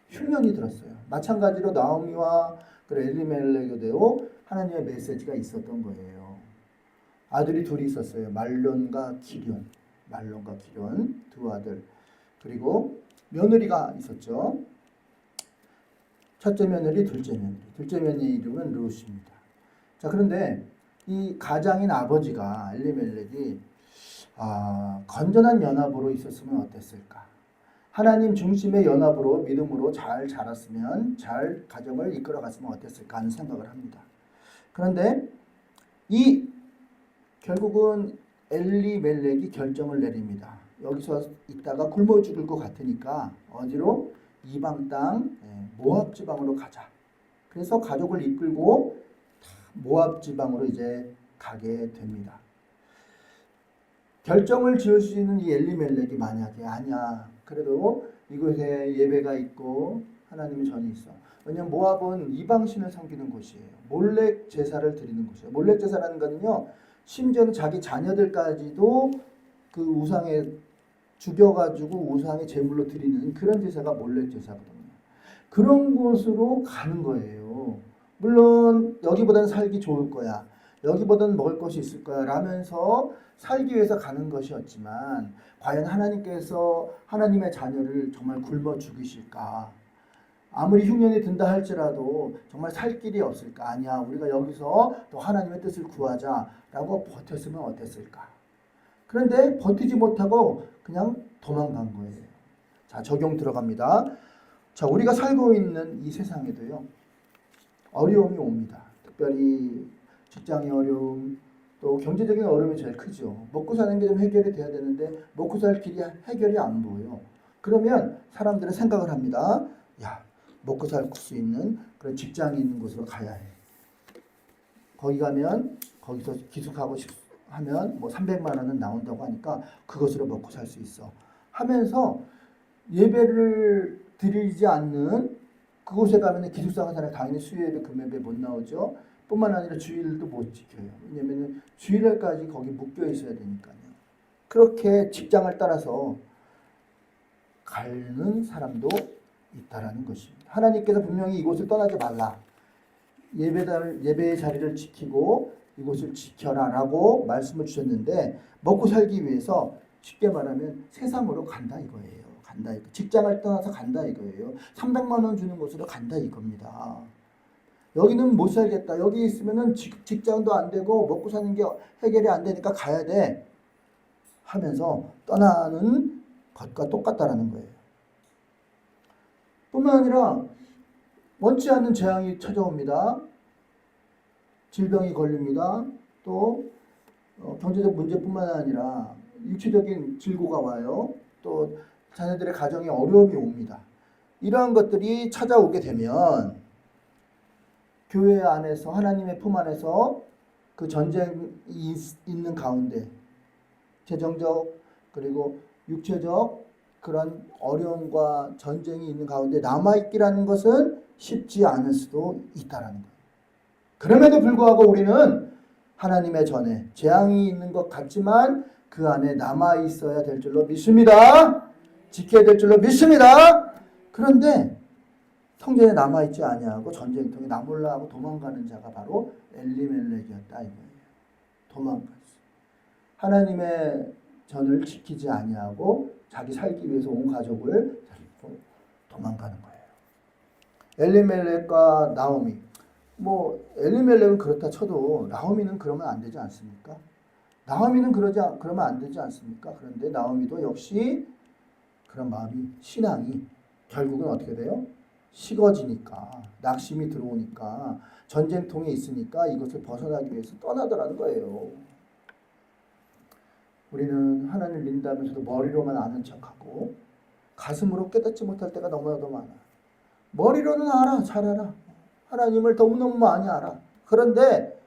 흉년이 들었어요. 마찬가지로 나오미와 엘리멜렉에도 하나님의 메시지가 있었던 거예요. 아들이 둘이 있었어요. 말론과 기럐 두 아들. 그리고 며느리가 있었죠. 첫째 며느리, 둘째 며느리 이름은 룻입니다. 자, 그런데 이 가장인 아버지가 엘리멜렉이 건전한 연합으로 있었으면 어땠을까? 하나님 중심의 연합으로 믿음으로 잘 자랐으면 잘 가정을 이끌어갔으면 어땠을까 하는 생각을 합니다. 그런데 결국은 엘리멜렉이 결정을 내립니다. 여기서 있다가 굶어 죽을 것 같으니까 어디로? 이방 땅 모압 지방으로 가자. 그래서 가족을 이끌고 모압 지방으로 이제 가게 됩니다. 결정을 지을 수 있는 이 엘리멜렉이 만약에 아니야. 그래도 이곳에 예배가 있고 하나님의 전이 있어. 왜냐하면 모압은 이방신을 섬기는 곳이에요. 몰렉 제사를 드리는 곳이에요. 몰렉 제사라는 거는요. 심지어는 자기 자녀들까지도 그 우상에 죽여가지고 우상의 제물로 드리는 그런 제사가 몰렉 제사거든요. 그런 곳으로 가는 거예요. 물론 여기보다는 살기 좋을 거야. 여기보다는 먹을 것이 있을 거야 라면서 살기 위해서 가는 것이었지만 과연 하나님께서 하나님의 자녀를 정말 굶어 죽이실까? 아무리 흉년이 든다 할지라도 정말 살 길이 없을까? 아니야. 우리가 여기서 또 하나님의 뜻을 구하자라고 버텼으면 어땠을까? 그런데 버티지 못하고 그냥 도망간 거예요. 자, 적용 들어갑니다. 자, 우리가 살고 있는 이 세상에도요. 어려움이 옵니다. 특별히 직장의 어려움, 또 경제적인 어려움이 제일 크죠. 먹고 사는 게 좀 해결이 돼야 되는데 먹고 살 길이 해결이 안 보여. 그러면 사람들은 생각을 합니다. 야, 먹고 살 수 있는 그런 직장이 있는 곳으로 가야 해. 거기 가면 거기서 기숙하고 하면 뭐 300만 원은 나온다고 하니까 그것으로 먹고 살 수 있어. 하면서 예배를 드리지 않는 그곳에 가면 기숙사가 사람 당연히 수요예배 금요예배 못 나오죠. 뿐만 아니라 주일도 못 지켜요. 왜냐면 주일날까지 거기 묶여 있어야 되니까요. 그렇게 직장을 따라서 가는 사람도 있다라는 것입니다. 하나님께서 분명히 이곳을 떠나지 말라. 예배의 자리를 지키고 이곳을 지켜라라고 말씀을 주셨는데 먹고 살기 위해서 쉽게 말하면 세상으로 간다 이거예요. 간다 이거. 직장을 떠나서 간다 이거예요. 300만 원 주는 곳으로 간다 이겁니다. 여기는 못 살겠다. 여기 있으면은 직장도 안 되고 먹고 사는 게 해결이 안 되니까 가야 돼. 하면서 떠나는 것과 똑같다라는 거예요. 뿐만 아니라 원치 않는 재앙이 찾아옵니다. 질병이 걸립니다. 또 경제적 문제뿐만 아니라 육체적인 질고가 와요. 또 자녀들의 가정에 어려움이 옵니다. 이러한 것들이 찾아오게 되면 교회 안에서 하나님의 품 안에서 그 전쟁이 있는 가운데 재정적 그리고 육체적 그런 어려움과 전쟁이 있는 가운데 남아있기라는 것은 쉽지 않을 수도 있다라는 거예요. 그럼에도 불구하고 우리는 하나님의 전에 재앙이 있는 것 같지만 그 안에 남아있어야 될 줄로 믿습니다. 지켜야 될 줄로 믿습니다. 그런데 성전에 남아있지 아니하고 전쟁통에 나몰라 하고 도망가는 자가 바로 엘리멜렉이었다 이거예요. 도망갔어. 하나님의 전을 지키지 아니하고 자기 살기 위해서 온 가족을 도망가는 거예요. 엘리멜렉과 나오미. 뭐 엘리멜렉은 그렇다 쳐도 나오미는 그러면 안 되지 않습니까? 나오미는 그러면 안 되지 않습니까? 그런데 나오미도 역시 그런 마음이 신앙이 결국은 어떻게 돼요? 식어지니까 낙심이 들어오니까 전쟁통에 있으니까 이것을 벗어나기 위해서 떠나더라는 거예요. 우리는 하나님을 믿는다면서도 머리로만 아는 척하고 가슴으로 깨닫지 못할 때가 너무나도 많아. 머리로는 알아, 잘 알아. 하나님을 너무너무 많이 알아. 그런데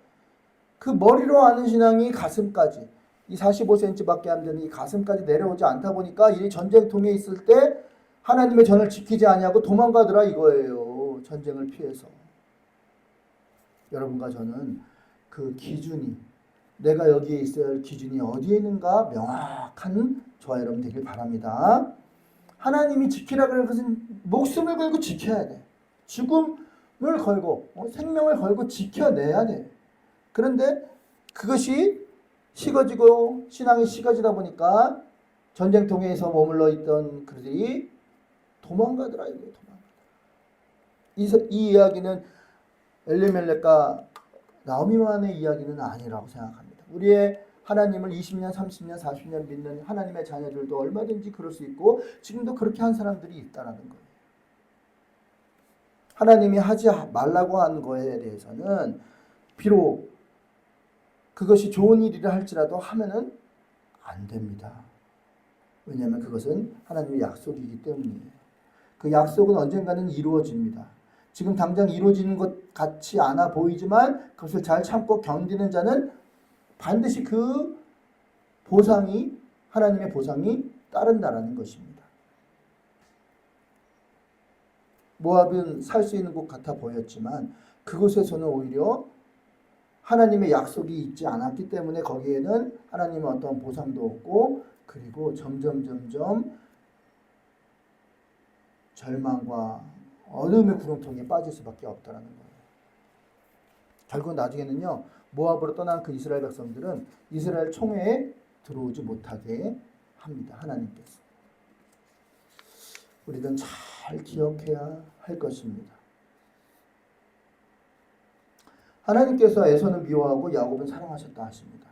그 머리로 아는 신앙이 가슴까지 이 45cm밖에 안 되는 이 가슴까지 내려오지 않다 보니까 이 전쟁통에 있을 때 하나님의 전을 지키지 아니하고 도망가더라 이거예요. 전쟁을 피해서. 여러분과 저는 그 기준이 내가 여기에 있어야 할 기준이 어디에 있는가 명확한 저와 여러분 되길 바랍니다. 하나님이 지키라 그러는 것은 목숨을 걸고 지켜야 돼. 죽음을 걸고 생명을 걸고 지켜내야 돼. 그런데 그것이 식어지고 신앙이 식어지다 보니까 전쟁통에서 머물러 있던 그들이 도망가더라 이거예요. 이 이야기는 엘리멜렉과 나오미만의 이야기는 아니라고 생각합니다. 우리의 하나님을 20년, 30년, 40년 믿는 하나님의 자녀들도 얼마든지 그럴 수 있고 지금도 그렇게 한 사람들이 있다는 거예요. 하나님이 하지 말라고 한 거에 대해서는 비록 그것이 좋은 일이라 할지라도 하면은 안 됩니다. 왜냐하면 그것은 하나님의 약속이기 때문이에요. 그 약속은 언젠가는 이루어집니다. 지금 당장 이루어지는 것 같지 않아 보이지만 그것을 잘 참고 견디는 자는 반드시 그 보상이 하나님의 보상이 따른다라는 것입니다. 모압은 살 수 있는 곳 같아 보였지만 그곳에서는 오히려 하나님의 약속이 있지 않았기 때문에 거기에는 하나님의 어떤 보상도 없고 그리고 점점 절망과 어둠의 구렁텅이에 빠질 수밖에 없다는 거예요. 결국 나중에는요. 모압으로 떠난 그 이스라엘 백성들은 이스라엘 총회에 들어오지 못하게 합니다. 하나님께서. 우리는 잘 기억해야 할 것입니다. 하나님께서 에서는 미워하고 야곱은 사랑하셨다 하십니다.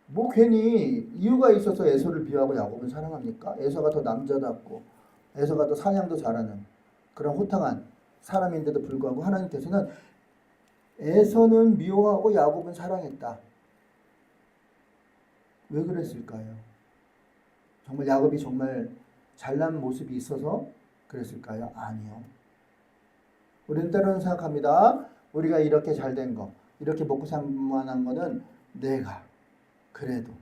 뭐 괜히 이유가 있어서 에서를 미워하고 야곱은 사랑합니까? 에서가 더 남자답고 에서가 더 사냥도 잘하는 그런 호탕한 사람인데도 불구하고 하나님께서는 에서는 미워하고 야곱은 사랑했다. 왜 그랬을까요? 정말 야곱이 정말 잘난 모습이 있어서 그랬을까요? 아니요. 우리는 때로는 생각합니다. 우리가 이렇게 잘된 거, 이렇게 먹고 살만한 거는 내가 그래도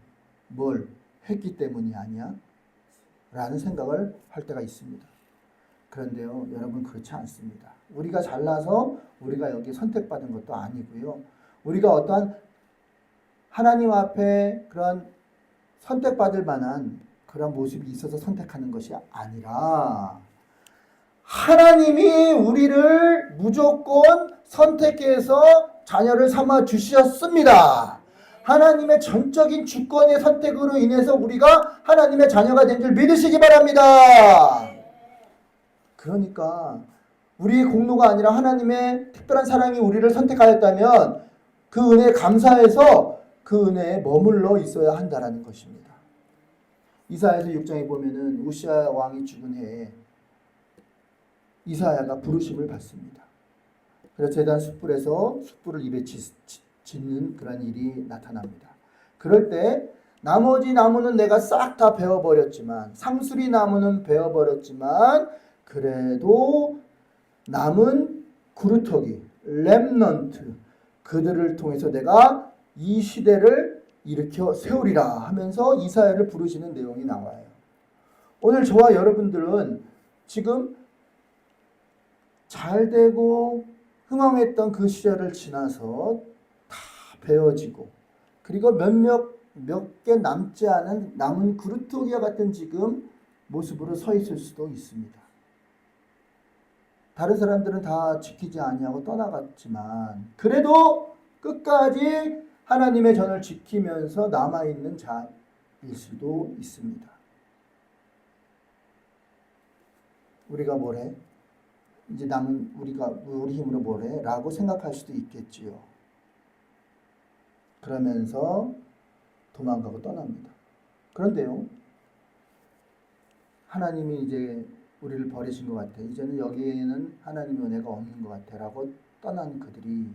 뭘 했기 때문이 아니야? 라는 생각을 할 때가 있습니다. 그런데요, 여러분 그렇지 않습니다. 우리가 잘나서 우리가 여기 선택받은 것도 아니고요. 우리가 어떠한 하나님 앞에 그런 선택받을 만한 그런 모습이 있어서 선택하는 것이 아니라 하나님이 우리를 무조건 선택해서 자녀를 삼아 주셨습니다. 하나님의 전적인 주권의 선택으로 인해서 우리가 하나님의 자녀가 된 줄 믿으시기 바랍니다. 그러니까 우리의 공로가 아니라 하나님의 특별한 사랑이 우리를 선택하였다면 그 은혜에 감사해서 그 은혜에 머물러 있어야 한다라는 것입니다. 이사야서 6장에 보면은 우시아 왕이 죽은 해에 이사야가 부르심을 받습니다. 그래서 제단 숯불에서 숯불을 입에 짓는 그런 일이 나타납니다. 그럴 때 나머지 나무는 내가 싹 다 베어버렸지만, 상수리 나무는 베어버렸지만 그래도 남은 구루터기, 렘넌트, 그들을 통해서 내가 이 시대를 일으켜 세우리라 하면서 이사야를 부르시는 내용이 나와요. 오늘 저와 여러분들은 지금 잘되고 흥황했던 그 시절을 지나서 다 베어지고, 그리고 몇 개 남지 않은 남은 구루토기와 같은 지금 모습으로 서 있을 수도 있습니다. 다른 사람들은 다 지키지 아니하고 떠나갔지만 그래도 끝까지 하나님의 전을 지키면서 남아있는 자일 수도 있습니다. 우리가 뭘 해? 이제 남은 우리 힘으로 뭘 해? 라고 생각할 수도 있겠지요. 그러면서 도망가고 떠납니다. 그런데요, 하나님이 이제 우리를 버리신 것 같아. 이제는 여기에는 하나님의 은혜가 없는 것 같아. 라고 떠난 그들이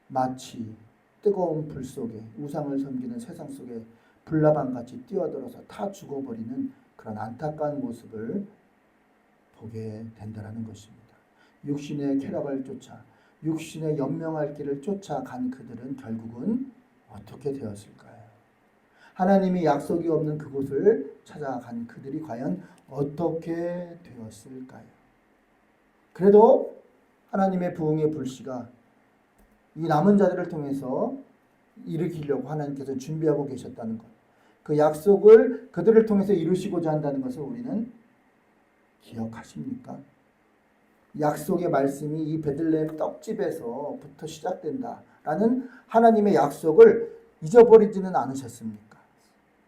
마치 뜨거운 불 속에 우상을 섬기는 세상 속에 불나방같이 뛰어들어서 다 죽어버리는 그런 안타까운 모습을 보게 된다는 것입니다. 육신의 쾌락을 쫓아 육신의 연명할 길을 쫓아간 그들은 결국은 어떻게 되었을까요? 하나님이 약속이 없는 그곳을 찾아간 그들이 과연 어떻게 되었을까요? 그래도 하나님의 부흥의 불씨가 이 남은 자들을 통해서 일으키려고 하나님께서 준비하고 계셨다는 것, 그 약속을 그들을 통해서 이루시고자 한다는 것을 우리는 기억하십니까? 약속의 말씀이 이 베들레헴 떡집에서부터 시작된다라는 하나님의 약속을 잊어버리지는 않으셨습니까?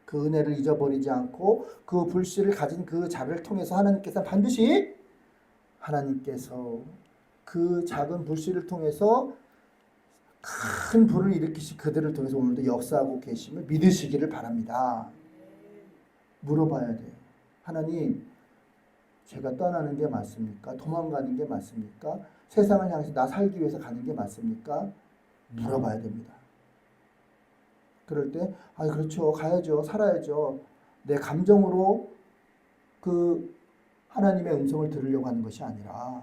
그 은혜를 잊어버리지 않고 그 불씨를 가진 그 자를 통해서 하나님께서 반드시 하나님께서 그 작은 불씨를 통해서 큰 불을 일으키시 그들을 통해서 오늘도 역사하고 계심을 믿으시기를 바랍니다. 물어봐야 돼요. 하나님, 제가 떠나는 게 맞습니까? 도망가는 게 맞습니까? 세상을 향해서 나 살기 위해서 가는 게 맞습니까? 물어봐야 됩니다. 그럴 때, 그렇죠. 가야죠. 살아야죠. 내 감정으로 그 하나님의 음성을 들으려고 하는 것이 아니라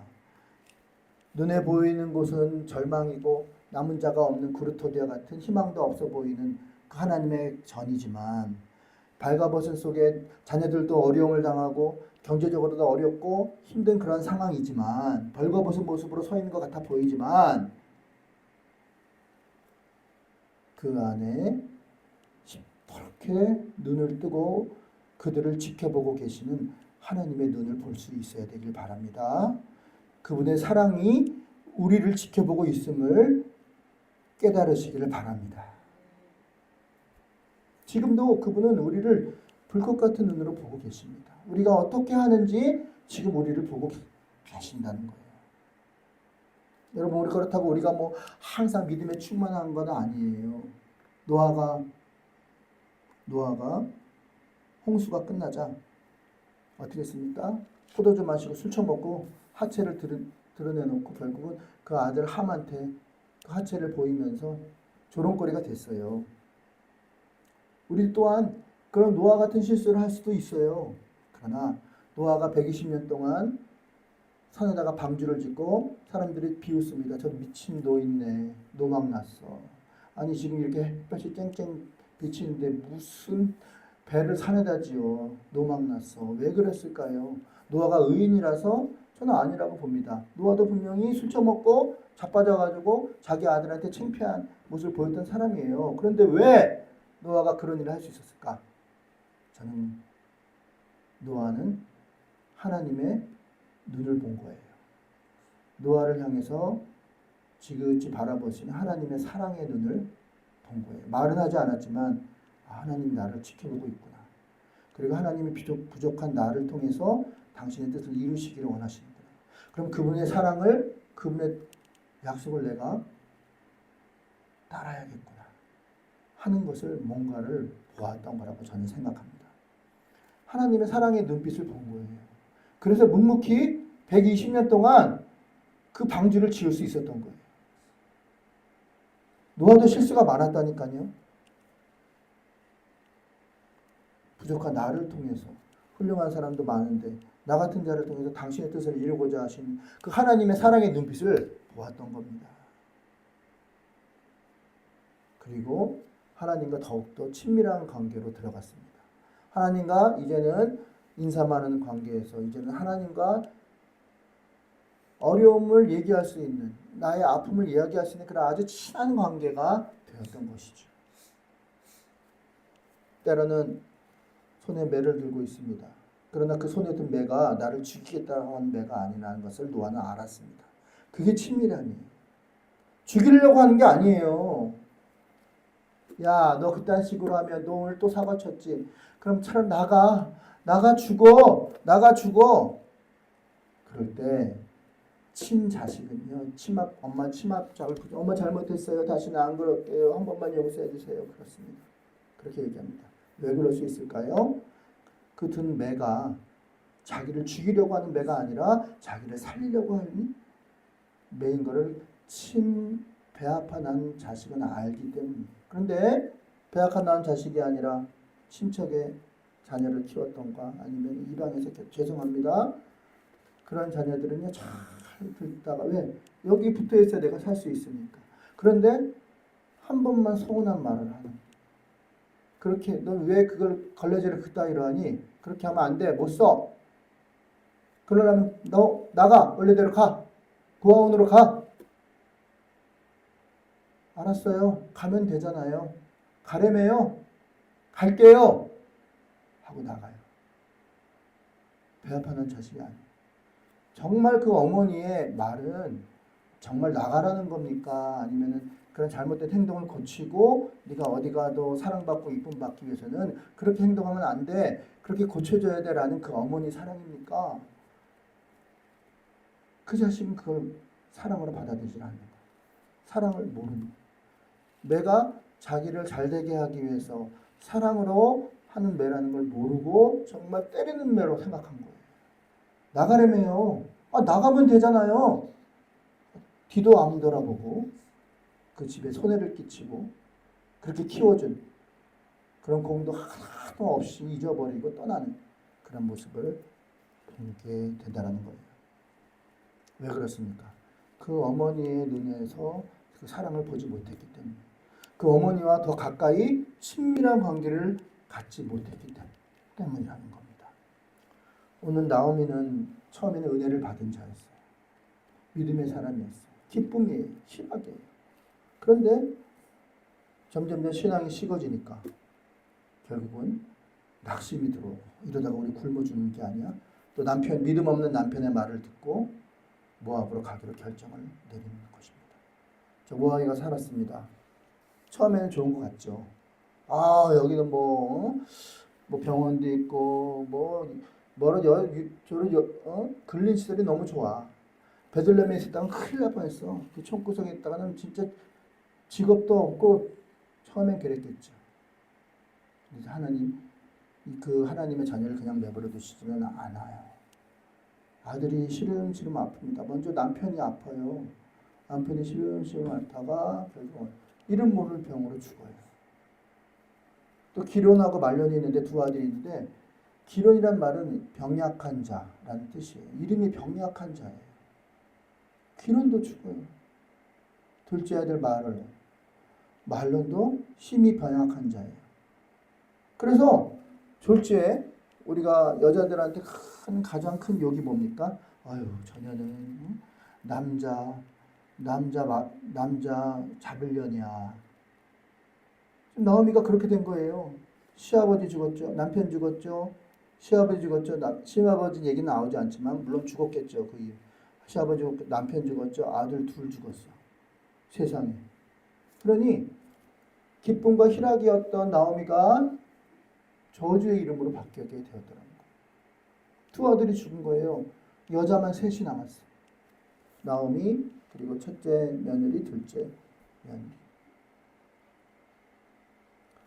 눈에 보이는 곳은 절망이고 남은 자가 없는 구르토디아 같은 희망도 없어 보이는 그 하나님의 전이지만, 발가벗은 속에 자녀들도 어려움을 당하고 경제적으로도 어렵고 힘든 그런 상황이지만, 벌거벗은 모습으로 서 있는 것 같아 보이지만 그 안에 시퍼렇게 눈을 뜨고 그들을 지켜보고 계시는 하나님의 눈을 볼 수 있어야 되길 바랍니다. 그분의 사랑이 우리를 지켜보고 있음을 깨달으시기를 바랍니다. 지금도 그분은 우리를 불꽃 같은 눈으로 보고 계십니다. 우리가 어떻게 하는지 지금 우리를 보고 계신다는 거예요. 여러분, 우리 그렇다고 우리가 뭐 항상 믿음에 충만한 건 아니에요. 노아가 홍수가 끝나자 어떻게 했습니까? 포도주 마시고 술 처먹고 하체를 드러내놓고 결국은 그 아들 함한테 그 하체를 보이면서 조롱거리가 됐어요. 우리 또한 그런 노아 같은 실수를 할 수도 있어요. 그러나 노아가 120년 동안 산에다가 방주를 짓고 사람들이 비웃습니다. 저 미친 노인네, 노망났어. 아니 지금 이렇게 햇볕이 쨍쨍 비치는데 무슨 배를 산에다 지어. 노망났어. 왜 그랬을까요? 노아가 의인이라서 저는 아니라고 봅니다. 노아도 분명히 술 처먹고 자빠져가지고 자기 아들한테 창피한 모습을 보였던 사람이에요. 그런데 왜 노아가 그런 일을 할 수 있었을까? 저는 노아는 하나님의 눈을 본 거예요. 노아를 향해서 지그시 바라보시는 하나님의 사랑의 눈을 본 거예요. 말은 하지 않았지만 하나님이 나를 지켜보고 있구나. 그리고 하나님이 부족한 나를 통해서 당신의 뜻을 이루시기를 원하시는구나. 그럼 그분의 사랑을, 그분의 약속을 내가 따라야겠구나 하는 것을 뭔가를 보았던 거라고 저는 생각합니다. 하나님의 사랑의 눈빛을 본 거예요. 그래서 묵묵히 120년 동안 그 방주를 지을 수 있었던 거예요. 노아도 실수가 많았다니까요. 부족한 나를 통해서 훌륭한 사람도 많은데 나 같은 자를 통해서 당신의 뜻을 이루고자 하신 그 하나님의 사랑의 눈빛을 보았던 겁니다. 그리고 하나님과 더욱더 친밀한 관계로 들어갔습니다. 하나님과 이제는 인사하는 관계에서 이제는 하나님과 어려움을 얘기할 수 있는, 나의 아픔을 이야기할 수 있는 그런 아주 친한 관계가 되었던 것이죠. 때로는 손에 매를 들고 있습니다. 그러나 그 손에 든 매가 나를 죽이겠다고 하는 매가 아니라는 것을 노아는 알았습니다. 그게 친밀함이에요. 죽이려고 하는 게 아니에요. 야, 너 그딴 식으로 하면 너 오늘 또 사고 쳤지. 그럼 차라리 나가 죽어. 그럴 때 친자식은요, 엄마 치마짝을 붙여, 엄마 잘못했어요. 다시는 안 그럴게요. 한 번만 용서해 주세요. 그렇습니다. 그렇게 얘기합니다. 왜 그럴 수 있을까요? 그 든 매가 자기를 죽이려고 하는 매가 아니라 자기를 살리려고 하는 매인 거를 배 아파 난 자식은 알기 때문이에요. 그런데 배 아파 난 자식이 아니라 친척의 자녀를 키웠던가 아니면 이방에서 죄송합니다. 그런 자녀들은요 잘 듣다가 왜 여기 붙어 있어야 내가 살 수 있으니까. 그런데 한 번만 서운한 말을 하는. 그렇게 넌 왜 그걸 걸레질을 그따위로 하니? 그렇게 하면 안 돼. 못 써. 그러려면 너 나가. 원래대로 가. 고아원으로 가. 알았어요. 가면 되잖아요. 가래매요. 갈게요. 하고 나가요. 배 아파하는 자식이 아니에요. 정말 그 어머니의 말은 정말 나가라는 겁니까? 아니면은 그런 잘못된 행동을 고치고 네가 어디 가도 사랑받고 이쁨 받기 위해서는 그렇게 행동하면 안 돼. 그렇게 고쳐줘야 돼라는 그 어머니 사랑입니까? 그 자식은 그걸 사랑으로 받아들이지 않는 거예요. 사랑을 모르는 거예요. 내가 자기를 잘되게 하기 위해서 사랑으로 하는 매라는 걸 모르고 정말 때리는 매로 생각한 거예요. 나가려면요. 나가면 되잖아요. 뒤도 안 돌아보고 그 집에 손해를 끼치고 그렇게 키워준 그런 공도 하나도 없이 잊어버리고 떠나는 그런 모습을 보게 된다는 거예요. 왜 그렇습니까? 그 어머니의 눈에서 그 사랑을 보지 못했기 때문에 그 어머니와 더 가까이 친밀한 관계를 갖지 못했기 때문이라는 겁니다. 오늘 나오미는 처음에는 은혜를 받은 자였어요. 믿음의 사람이었어요. 기쁨이에요. 희락이에요. 그런데 점점 신앙이 식어지니까 결국은 낙심이 들어오고 이러다가 우리 굶어 죽는 게 아니야? 또 믿음 없는 남편의 말을 듣고 모압으로 가기로 결정을 내리는 것입니다. 저 모압이가 살았습니다. 처음에는 좋은 것 같죠. 여기는 뭐 병원도 있고 근린 시설이 너무 좋아. 베들레헴에 있었다가 큰일 날 뻔했어. 그 총구석에 있다가는 진짜 직업도 없고 처음엔 그랬겠죠. 그래서 하나님의 자녀를 그냥 내버려 두시지는 않아요. 아들이 시름시름 아픕니다. 먼저 남편이 아파요. 남편이 시름시름 앓다가 결국 이름 모를 병으로 죽어요. 또 기론하고 말론이 있는데 두 아들이 있는데 기론이란 말은 병약한 자라는 뜻이에요. 이름이 병약한 자예요. 기론도 죽어요. 둘째 아들 말론도 심히 병약한 자예요. 그래서 졸지에 우리가 여자들한테 가장 큰 욕이 뭡니까? 아유, 저녀는 남자 잡으려냐. 나오미가 그렇게 된 거예요. 시아버지 죽었죠. 남편 죽었죠. 시아버지 죽었죠. 시아버지 얘기는 나오지 않지만 물론 죽었겠죠. 그 이유. 시아버지 죽었고 남편 죽었죠. 아들 둘 죽었어. 세상에. 그러니 기쁨과 희락이었던 나오미가 저주의 이름으로 바뀌게 되었더라는 거예요. 두 아들이 죽은 거예요. 여자만 셋이 남았어. 나오미, 그리고 첫째 며느리, 둘째 며느리.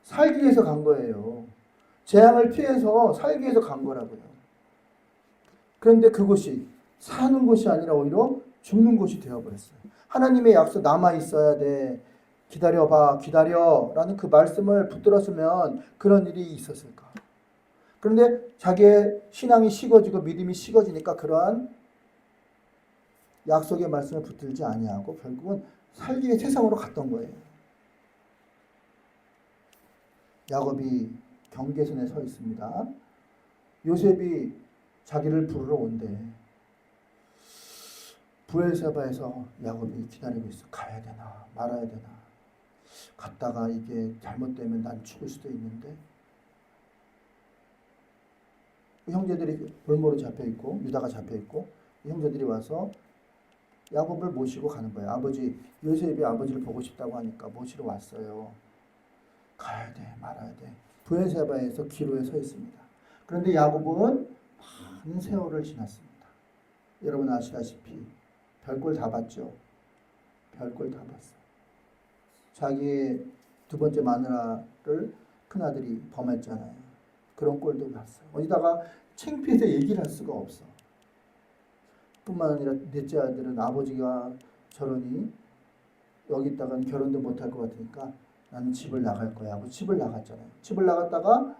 살기 위해서 간 거예요. 재앙을 피해서 살기 위해서 간 거라고요. 그런데 그곳이 사는 곳이 아니라 오히려 죽는 곳이 되어버렸어요. 하나님의 약속 남아 있어야 돼. 기다려봐, 기다려라는 그 말씀을 붙들었으면 그런 일이 있었을까? 그런데 자기의 신앙이 식어지고 믿음이 식어지니까 그러한 약속의 말씀을 붙들지 아니하고 결국은 살기 위해 세상으로 갔던 거예요. 야곱이 경계선에 서 있습니다. 요셉이 자기를 부르러 온대. 브엘세바에서 야곱이 기다리고 있어. 가야 되나 말아야 되나. 갔다가 이게 잘못되면 난 죽을 수도 있는데. 형제들이 볼모로 잡혀있고 유다가 잡혀있고 형제들이 와서 야곱을 모시고 가는 거예요. 아버지, 요셉이 아버지를 보고 싶다고 하니까 모시러 왔어요. 가야 돼 말아야 돼. 브엘세바에서 기로에 서 있습니다. 그런데 야곱은 많은 세월을 지났습니다. 여러분 아시다시피 별꼴 다 봤죠. 별꼴 다 봤어. 자기의 두 번째 마누라를 큰아들이 범했잖아요. 그런 꼴도 봤어요. 어디다가 창피해서 얘기를 할 수가 없어. 뿐만 아니라 넷째 아들은 아버지가 저러니 여기 있다간 결혼도 못할 것 같으니까 나는 집을 나갈 거야 하고 집을 나갔잖아요. 집을 나갔다가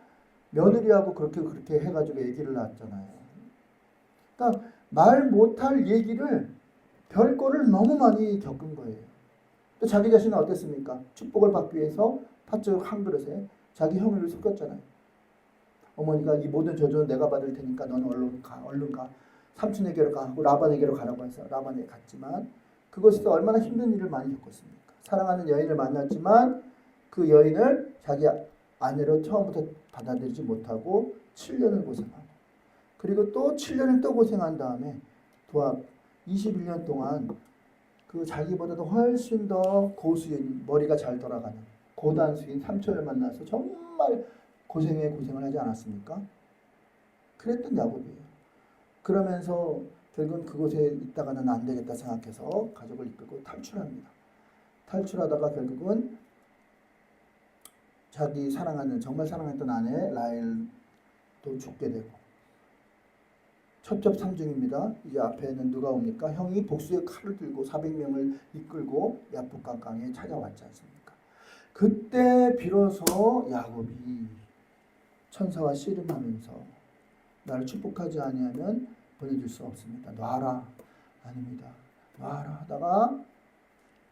며느리하고 그렇게 해가지고 얘기를 낳았잖아요. 그러니까 말 못할 얘기를 별거를 너무 많이 겪은 거예요. 또 자기 자신은 어땠습니까? 축복을 받기 위해서 팥죽 한 그릇에 자기 형을 속였잖아요. 어머니가 이 모든 저주는 내가 받을 테니까 너는 얼른 가. 삼촌에게로 가 하고 라반에게로 가라고 해서 라반에 갔지만 그것에서 얼마나 힘든 일을 많이 겪었습니까? 사랑하는 여인을 만났지만 그 여인을 자기 아내로 처음부터 받아들이지 못하고 7년을 고생하고 그리고 또 7년을 또 고생한 다음에 도합 21년 동안 그 자기보다도 훨씬 더 고수인 머리가 잘 돌아가는 고단수인 삼촌을 만나서 정말 고생을 하지 않았습니까? 그랬던 야곱이에요. 그러면서 결국은 그곳에 있다가는 안 되겠다 생각해서 가족을 이끌고 탈출합니다. 탈출하다가 결국은 자기 정말 사랑했던 아내 라헬도 죽게 되고 첩첩산중입니다. 이제 앞에는 누가 옵니까? 형이 복수의 칼을 들고 400명을 이끌고 야복강강에 찾아왔지 않습니까? 그때 비로소 야곱이 천사와 씨름하면서 나를 축복하지 아니하면 보내줄 수 없습니다. 놔라. 아닙니다. 놔라 하다가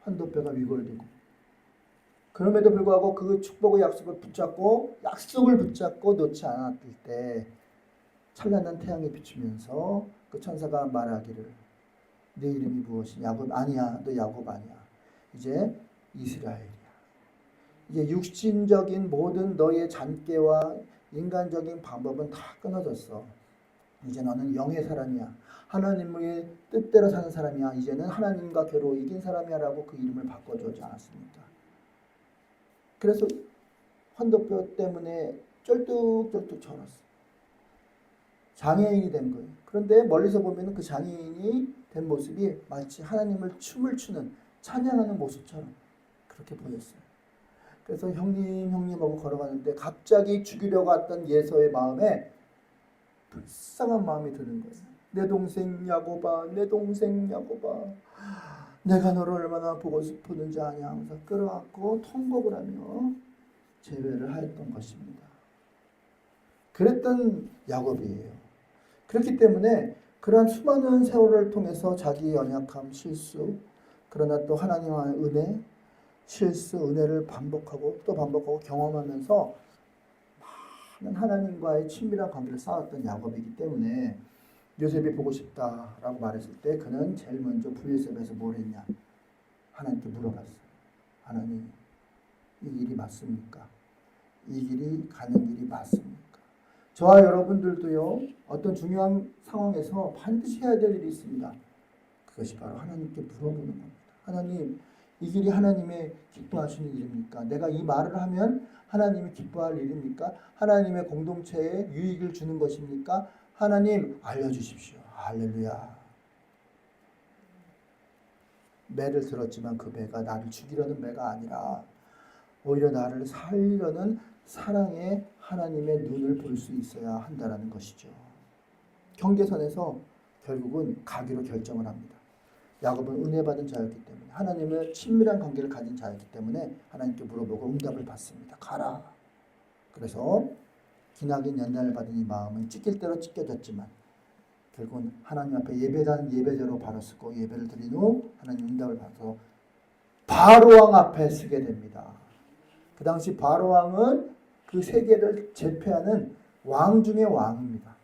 환도뼈가 위골되고 그럼에도 불구하고 그 축복의 약속을 붙잡고 놓지 않았을 때 찬란한 태양이 비추면서 그 천사가 말하기를 내 이름이 무엇이냐? 야곱 아니야. 너 야곱 아니야. 이제 이스라엘이야. 이제 육신적인 모든 너의 잔꾀와 인간적인 방법은 다 끊어졌어. 이제 너는 영의 사람이야. 하나님의 뜻대로 사는 사람이야. 이제는 하나님과 괴로 이긴 사람이야 라고 그 이름을 바꿔주지 않았습니까? 그래서 환도뼈 때문에 쩔뚝쩔뚝 절었어. 장애인이 된 거예요. 그런데 멀리서 보면 그 장애인이 된 모습이 마치 하나님을 춤을 추는 찬양하는 모습처럼 그렇게 보였어요. 그래서 형님하고 걸어가는데 갑자기 죽이려고 했던 예서의 마음에 불쌍한 마음이 드는 거예요. 내 동생 야곱아, 내 동생 야곱아. 내가 너를 얼마나 보고 싶었는지 아냐 하면서 끌어안고 통곡을 하며 재회를 하였던 것입니다. 그랬던 야곱이에요. 그렇기 때문에 그러한 수많은 세월을 통해서 자기의 연약함, 실수, 그러나 또 하나님의 은혜, 실수, 은혜를 반복하고 또 반복하고 경험하면서 많은 하나님과의 친밀한 관계를 쌓았던 야곱이기 때문에 요셉이 보고 싶다라고 말했을 때 그는 제일 먼저 부요셉에서 뭘 했냐? 하나님께 물어봤어요. 하나님, 이 길이 맞습니까? 이 길이 가는 길이 맞습니까? 저와 여러분들도요, 어떤 중요한 상황에서 반드시 해야 될 일이 있습니다. 그것이 바로 하나님께 물어보는 겁니다. 하나님, 이 길이 하나님의 기뻐하시는 일입니까? 내가 이 말을 하면 하나님이 기뻐할 일입니까? 하나님의 공동체에 유익을 주는 것입니까? 하나님, 알려주십시오. 할렐루야. 매를 들었지만 그 매가 나를 죽이려는 매가 아니라 오히려 나를 살리려는 사랑의 하나님의 눈을 볼 수 있어야 한다는 것이죠. 경계선에서 결국은 가기로 결정을 합니다. 야곱은 은혜 받은 자였기 때문에 하나님을 친밀한 관계를 가진 자였기 때문에 하나님께 물어보고 응답을 받습니다. 가라. 그래서 기나긴 연단을 받은 이 마음은 찢길 대로 찢겨졌지만 결국은 하나님 앞에 예배단 예배대로 바로 서고 예배를 드린 후 하나님 응답을 받아서 바로왕 앞에 서게 됩니다. 그 당시 바로왕은 그 세계를 제패하는 왕 중의 왕입니다.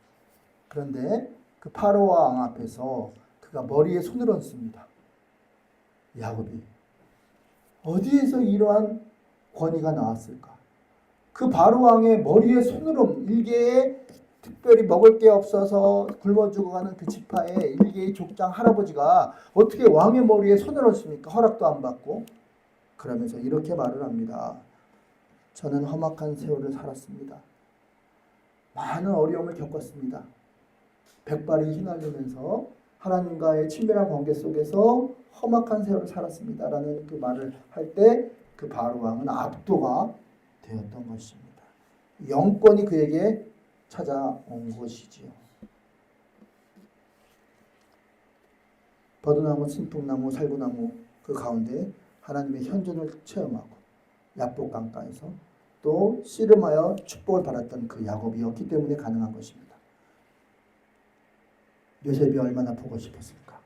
그런데 그 바로왕 앞에서 그가 머리에 손을 얹습니다. 야곱이 어디에서 이러한 권위가 나왔을까? 그 바로왕의 머리에 손을 얹는 일개의 특별히 먹을 게 없어서 굶어 죽어가는 그 지파의 일개의 족장 할아버지가 어떻게 왕의 머리에 손을 얹습니까? 허락도 안 받고. 그러면서 이렇게 말을 합니다. 저는 험악한 세월을 살았습니다. 많은 어려움을 겪었습니다. 백발이 휘날리면서 하나님과의 친밀한 관계 속에서 험악한 세월을 살았습니다. 라는 그 말을 할 때 그 바로왕은 압도가 되었던 것입니다. 영권이 그에게 찾아온 것이지요. 버드나무, 신풍나무, 살구나무 그 가운데 하나님의 현존을 체험하고 야복 강가에서 또 씨름하여 축복을 받았던 그 야곱이었기 때문에 가능한 것입니다. 요셉이 얼마나 보고 싶었을까?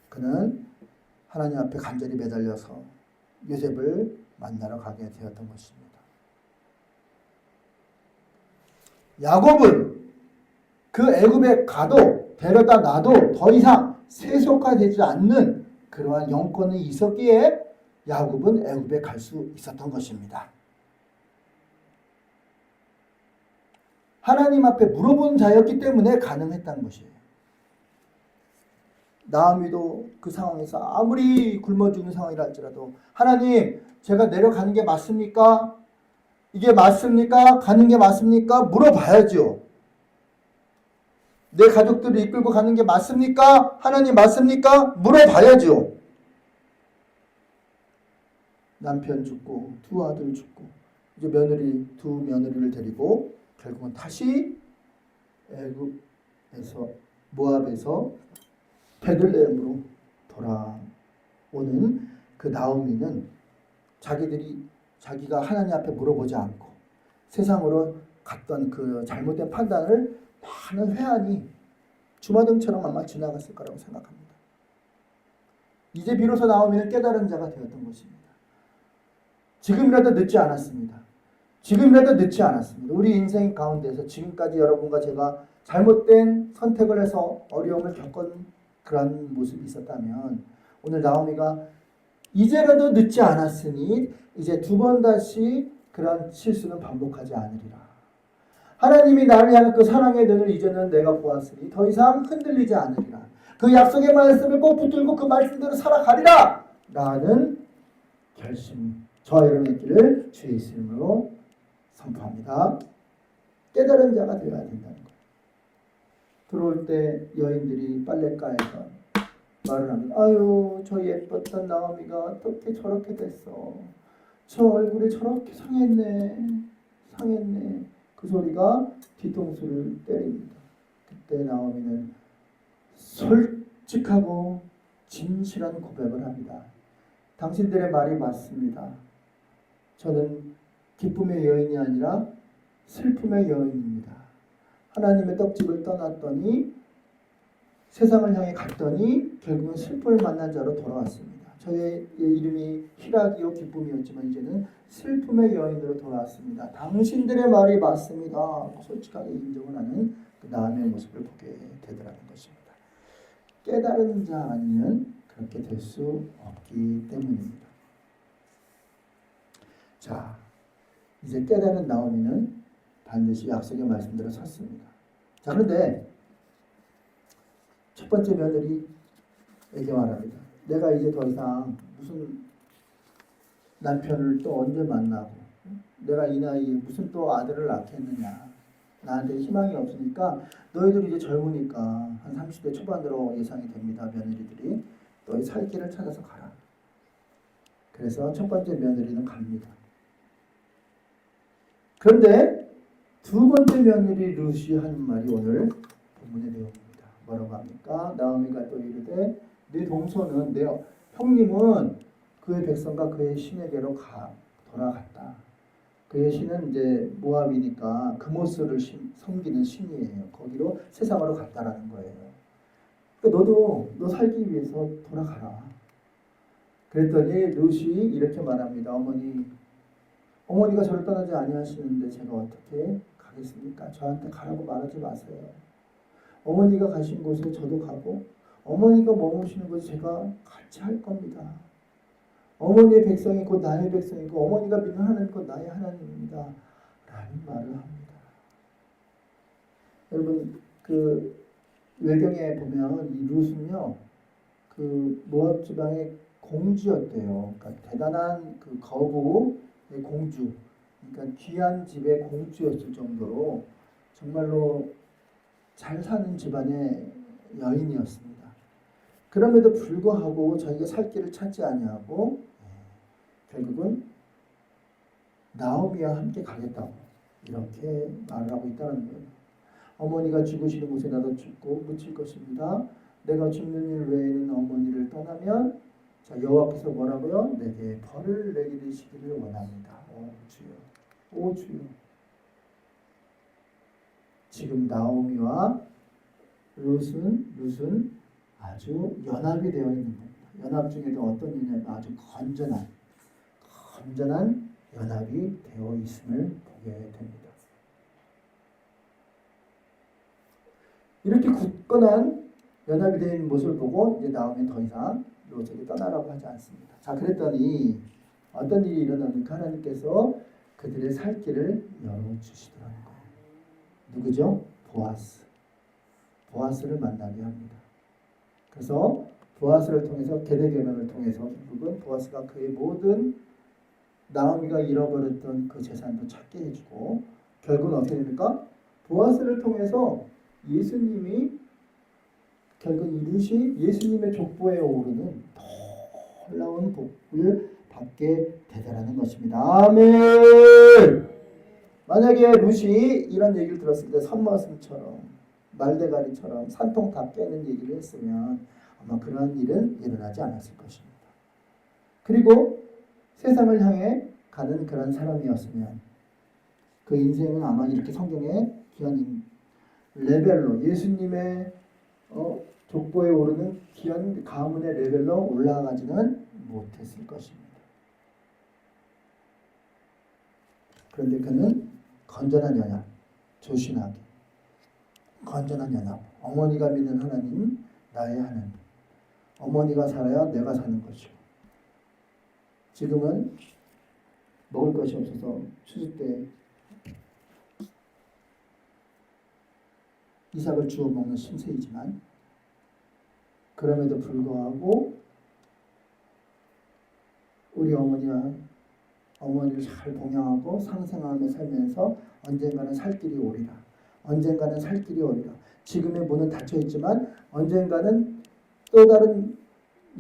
그는 하나님 앞에 간절히 매달려서 요셉을 만나러 가게 되었던 것입니다. 야곱은 그 애굽에 가도 데려다 놔도 더 이상 세속화되지 않는 그러한 영권이 있었기에 야곱은 애굽에 갈 수 있었던 것입니다. 하나님 앞에 물어본 자였기 때문에 가능했다는 것이에요. 나오미도 그 상황에서 아무리 굶어 죽는 상황이라 할지라도 하나님, 제가 내려가는 게 맞습니까? 이게 맞습니까? 가는 게 맞습니까? 물어봐야죠. 내 가족들을 이끌고 가는 게 맞습니까? 하나님 맞습니까? 물어봐야죠. 남편 죽고 두 아들 죽고 이제 두 며느리를 데리고 결국은 다시 애굽에서 모압에서 베들레헴으로 돌아오는 그 나오미는 자기가 하나님 앞에 물어보지 않고 세상으로 갔던 그 잘못된 판단을 많은 회한이 주마등처럼 아마 지나갔을 거라고 생각합니다. 이제 비로소 나오미는 깨달은 자가 되었던 것입니다. 지금이라도 늦지 않았습니다. 지금이라도 늦지 않았습니다. 우리 인생 가운데서 지금까지 여러분과 제가 잘못된 선택을 해서 어려움을 겪은 그런 모습이 있었다면 오늘 나오미가 이제라도 늦지 않았으니 이제 두 번 다시 그런 실수는 반복하지 않으리라. 하나님이 나를 향한 그 사랑의 눈을 이제는 내가 보았으니 더 이상 흔들리지 않으리라. 그 약속의 말씀을 꼭 붙들고 그 말씀대로 살아가리라. 라는 결심, 저와 여러분의 길을 주의 이름으로 선포합니다. 깨달은 자가 되어야 된다는 거예요. 들어올 때 여인들이 빨랫가에서 말을 합니다. 아유, 저 예뻤던 나오미가 어떻게 저렇게 됐어. 저 얼굴이 저렇게 상했네. 그 소리가 뒤통수를 때립니다. 그때 나오미는 솔직하고 진실한 고백을 합니다. 당신들의 말이 맞습니다. 저는 기쁨의 여인이 아니라 슬픔의 여인입니다. 하나님의 떡집을 떠났더니 세상을 향해 갔더니 결국은 슬픔을 만난 자로 돌아왔습니다. 저의 이름이 희락이요 기쁨이었지만 이제는 슬픔의 여인으로 돌아왔습니다. 당신들의 말이 맞습니다. 솔직하게 인정을 하는 그 나음의 모습을 보게 되더라는 것입니다. 깨달은 자 아니면 그렇게 될 수 없기 때문입니다. 자, 이제 깨달은 나오미는 반드시 약속의 말씀대로 섰습니다. 자, 그런데 첫 번째 며느리에게 말합니다. 내가 이제 더 이상 무슨 남편을 또 언제 만나고 내가 이 나이에 무슨 또 아들을 낳겠느냐. 나한테 희망이 없으니까 너희들 이제 젊으니까 한 30대 초반으로 예상이 됩니다. 며느리들이 너희 살 길을 찾아서 가라. 그래서 첫 번째 며느리는 갑니다. 그런데 두 번째 며느리 루시 하는 말이 오늘 본문의 내용입니다. 뭐라고 합니까? 나오미가 또 이르되 내 동서는 내 형님은 그의 백성과 그의 신에게로 돌아갔다. 그의 신은 이제 모압이니까 그모스를 섬기는 신이에요. 거기로 세상으로 갔다라는 거예요. 그러니까 너도 너 살기 위해서 돌아가라. 그랬더니 루시 이렇게 말합니다. 어머니가 저를 떠나지 아니하시는데 제가 어떻게 가겠습니까? 저한테 가라고 말하지 마세요. 어머니가 가신 곳에 저도 가고 어머니가 머무시는 곳에 제가 같이 할 겁니다. 어머니의 백성이 곧 나의 백성이고 어머니가 믿는 하나님 곧 나의 하나님입니다. 라는 말을 합니다. 여러분 그 외경에 보면 이 룻은요 그 모압 지방의 공주였대요. 그러니까 대단한 그 거부의 공주, 그러니까 귀한 집의 공주였을 정도로 정말로 잘 사는 집안의 여인이었습니다. 그럼에도 불구하고 자기가 살 길을 찾지 아니하고 결국은 나오미와 함께 가겠다고 이렇게 말을 하고 있다는 거예요. 어머니가 죽으시는 곳에 나도 죽고 묻힐 것입니다. 내가 죽는 일 외에는 어머니를 떠나면 자 여호와께서 뭐라고요? 내게 벌을 내리시기를 원합니다. 오 주여. 지금 나오미와 룻은 아주 연합이 되어 있는 겁니다. 연합 중에도 어떤 연합이 아주 건전한 연합이 되어 있음을 보게 됩니다. 이렇게 굳건한 연합이 되어 있는 모습을 보고 이제 나오면 더 이상 롯에게 떠나라고 하지 않습니다. 자, 그랬더니 어떤 일이 일어납니까? 하나님께서 그들의 살 길을 열어주시더라는 거예요. 누구죠? 보아스를 만나게 합니다. 그래서 보아스를 통해서 계대 결혼을 통해서 결국은 보아스가 그의 모든 나오미가 잃어버렸던 그 재산도 찾게 해주고 결국은 어떻게 됩니까? 보아스를 통해서 예수님이 결국 이 룻이 예수님의 족보에 오르는 놀라운 복을 받게 되더라는 것입니다. 아멘. 만약에 룻이 이런 얘기를 들었을 때 선머슴처럼 말대가리처럼 산통 다 깨는 얘기를 했으면 아마 그런 일은 일어나지 않았을 것입니다. 그리고 세상을 향해 가는 그런 사람이었으면 그 인생은 아마 이렇게 성경에 귀한 레벨로 예수님의 족보에 오르는 귀한 가문의 레벨로 올라가지는 못했을 것입니다. 그런데 그는 건전한 연합, 조신하게 건전한 연합, 어머니가 믿는 하나님, 나의 하나님. 어머니가 살아야 내가 사는 것이고 지금은 먹을 것이 없어서 추수 때 이삭을 주워 먹는 신세이지만 그럼에도 불구하고 우리 어머니를 잘 봉양하고 상생하며 살면서 언젠가는 살 길이 오리라. 언젠가는 살 길이 오리라. 지금의 문은 닫혀 있지만 언젠가는 또 다른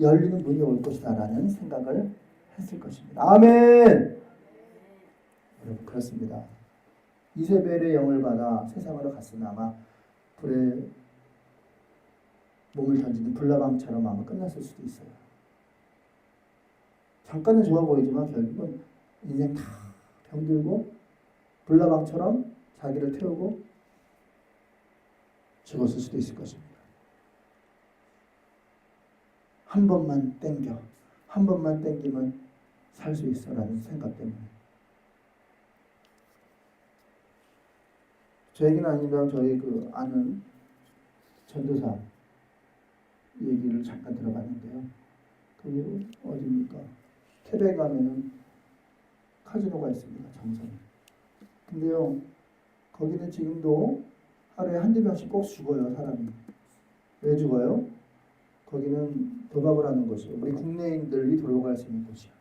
열리는 문이 올 것이다라는 생각을 했을 것입니다. 아멘. 여러분 그렇습니다. 이세벨의 영을 받아 세상으로 갔으나 아마 불에 몸을 던지는 불나방처럼 아마 끝났을 수도 있어요. 잠깐은 좋아 보이지만 결국은 인생 다 병들고 불나방처럼 자기를 태우고 죽었을 수도 있을 것입니다. 한 번만 땡겨, 한 번만 땡기면 살 수 있어라는 생각 때문에. 저 얘기는 아니라 저희 그 아는 전도사 얘기를 잠깐 들어봤는데요. 그 어디입니까? 태백 가면은 카지노가 있습니다. 정선에. 근데요, 거기는 지금도 하루에 한두 명씩 꼭 죽어요, 사람이. 왜 죽어요? 거기는 도박을 하는 곳이에요. 우리 국내인들이 들어갈 수 있는 곳이야.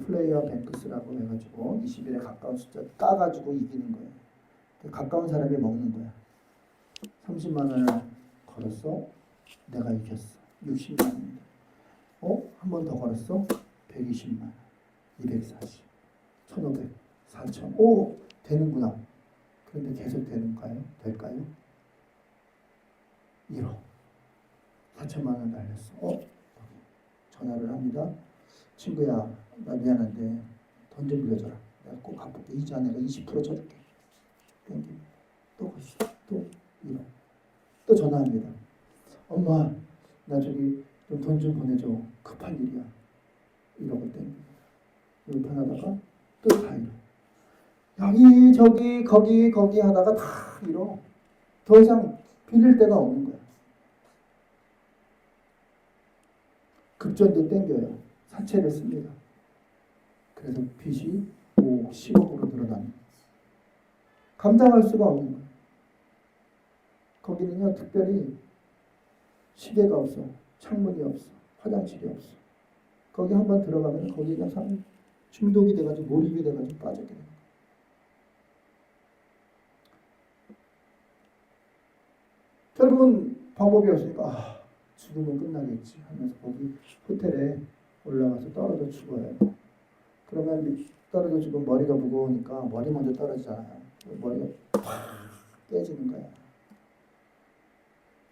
플레이어 뱅크스라고 해가지고 20일에 가까운 숫자 까가지고 이기는 거예요. 가까운 사람이 먹는 거야. 30만 원을 걸었어. 내가 이겼어. 60만 원입니다. 한 번 더 걸었어. 120만 원. 240. 1500. 4000. 오! 되는구나. 그런데 계속 되는가요? 될까요? 1호. 4천만 원 날렸어. 전화를 합니다. 친구야, 나 미안한데 돈 좀 빌려줘라. 내가 꼭 갚을게. 이자 내가 20% 쳐줄게. 땡깁니다. 또 가시. 또 1호. 또 전화합니다. 엄마, 나 저기 좀 돈 좀 보내줘. 급한 일이야. 1호가 땡깁니다. 이렇게 하다가 또 4일. 여기 저기 거기 하다가 다 1호. 더 이상 빌릴 데가 없는 거야. 급전도 땡겨요. 사채를 씁니다. 그래서 빚이 5억, 10억으로 늘어납니다. 감당할 수가 없는 거예요. 거기는요, 특별히 시계가 없어. 창문이 없어. 화장실이 없어. 거기 한번 들어가면 거기 그냥 사람이 중독이 돼가지고 몰입이 돼가지고 빠지게 돼요. 결국은 방법이 없으니까 죽으면 끝나겠지 하면서 거기 호텔에 올라가서 떨어져 죽어요. 그러면 떨어져 죽으면 머리가 무거우니까 머리 먼저 떨어지잖아요. 머리가 팍 깨지는 거야.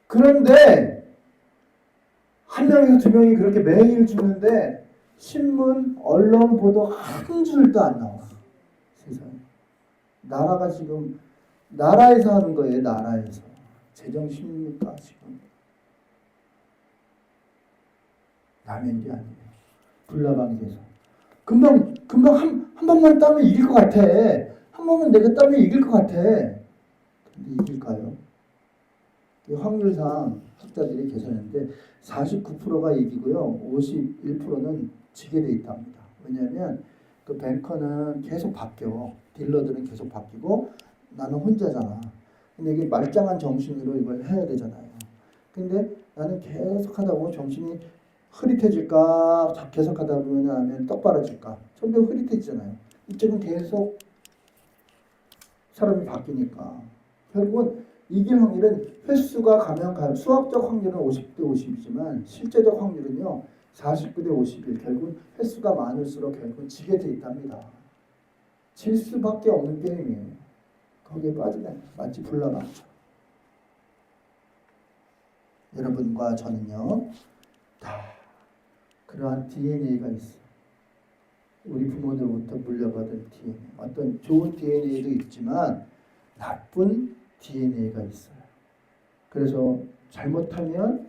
그런데 한 명에서 두 명이 그렇게 매일 죽는데 신문, 언론 보도 한 줄도 안 나와. 세상에. 나라가 지금 나라에서 하는 거예요. 나라에서. 제정신입니까 지금? 남의 일이 아니에요. 불나방이 돼서. 금방 한 번만 따면 이길 것 같아. 한 번만 내가 따면 이길 것 같아. 근데 이길까요? 확률상 학자들이 계산했는데 49%가 이기고요. 51%는 지게 돼 있답니다. 왜냐하면 그 뱅커는 계속 바뀌어. 딜러들은 계속 바뀌고 나는 혼자잖아. 근데 이게 말짱한 정신으로 이걸 해야 되잖아요. 근데 나는 계속 하다 보면 정신이 흐릿해질까? 계속 하다 보면 아니면 떡바라질까? 점점 흐릿해지잖아요. 이쪽은 계속 사람이 바뀌니까 결국은 이길 확률은 횟수가 가면 수학적 확률은 50대 50이지만 실제적 확률은요 49대 51. 결국은 횟수가 많을수록 결국은 지게 돼 있답니다. 질 수밖에 없는 게임이에요. 거기에 빠지면 마치 불나방처럼. 여러분과 저는요 다 그러한 DNA가 있어요. 우리 부모들부터 물려받은 DNA. 어떤 좋은 DNA도 있지만 나쁜 DNA가 있어요. 그래서 잘못하면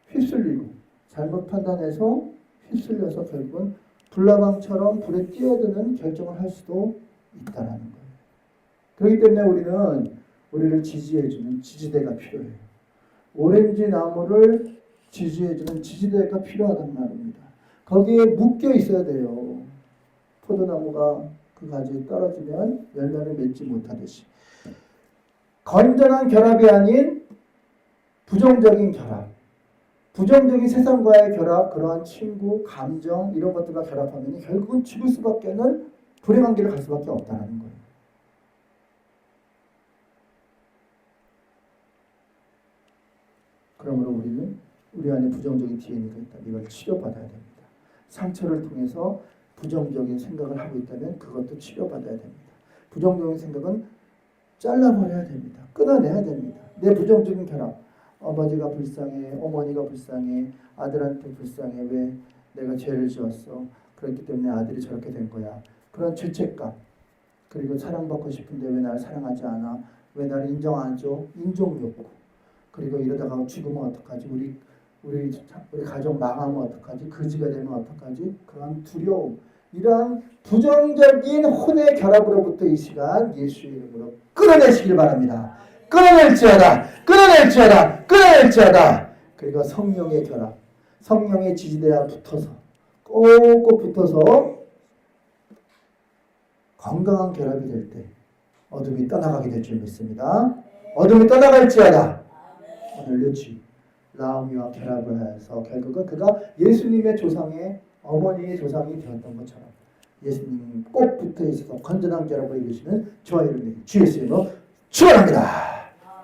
휩쓸리고 잘못 판단해서 휩쓸려서 결국은 불나방처럼 불에 뛰어드는 결정을 할 수도 있다라는 거예요. 그렇기 때문에 우리를 지지해주는 지지대가 필요해요. 오렌지 나무를 지지해주는 지지대가 필요하단 말입니다. 거기에 묶여 있어야 돼요. 포도나무가 그 가지에 떨어지면 열매를 맺지 못하듯이. 건전한 결합이 아닌 부정적인 결합, 부정적인 세상과의 결합, 그러한 친구, 감정 이런 것들과 결합하면 결국은 죽을 수밖에 없는 불행한 길을 갈 수밖에 없다는 거예요. 그러므로 우리는 우리 안에 부정적인 DNA가 있다. 이걸 치료받아야 됩니다. 상처를 통해서 부정적인 생각을 하고 있다면 그것도 치료받아야 됩니다. 부정적인 생각은 잘라버려야 됩니다. 끊어내야 됩니다. 내 부정적인 결합. 아버지가 불쌍해, 어머니가 불쌍해, 아들한테 불쌍해. 왜? 내가 죄를 지었어. 그렇기 때문에 아들이 저렇게 된 거야. 그런 죄책감. 그리고 사랑받고 싶은데 왜 나를 사랑하지 않아? 왜 나를 인정 안 줘? 인종욕구. 그리고 이러다가 죽으면 어떡하지? 우리 가족 망하면 어떡하지? 거지가 되면 어떡하지? 그런 두려움. 이러한 부정적인 혼의 결합으로부터 이 시간 예수의 이름으로 끊어내시길 바랍니다. 끊어낼지어다. 끊어낼지어다. 끊어낼지어다. 그리고 성령의 결합. 성령의 지지대와 붙어서 꼭꼭 붙어서 건강한 결합이 될 때 어둠이 떠나가게 될 줄 믿습니다. 어둠이 떠나갈지어다. 오늘 루치 라우미와 결합을 해서 결국은 그가 예수님의 조상의 어머니의 조상이 되었던 것처럼 예수님 꼭 붙어 있어서 건전한 결합을 이루시는 저와 여러분에게 주의 이름으로 축원합니다.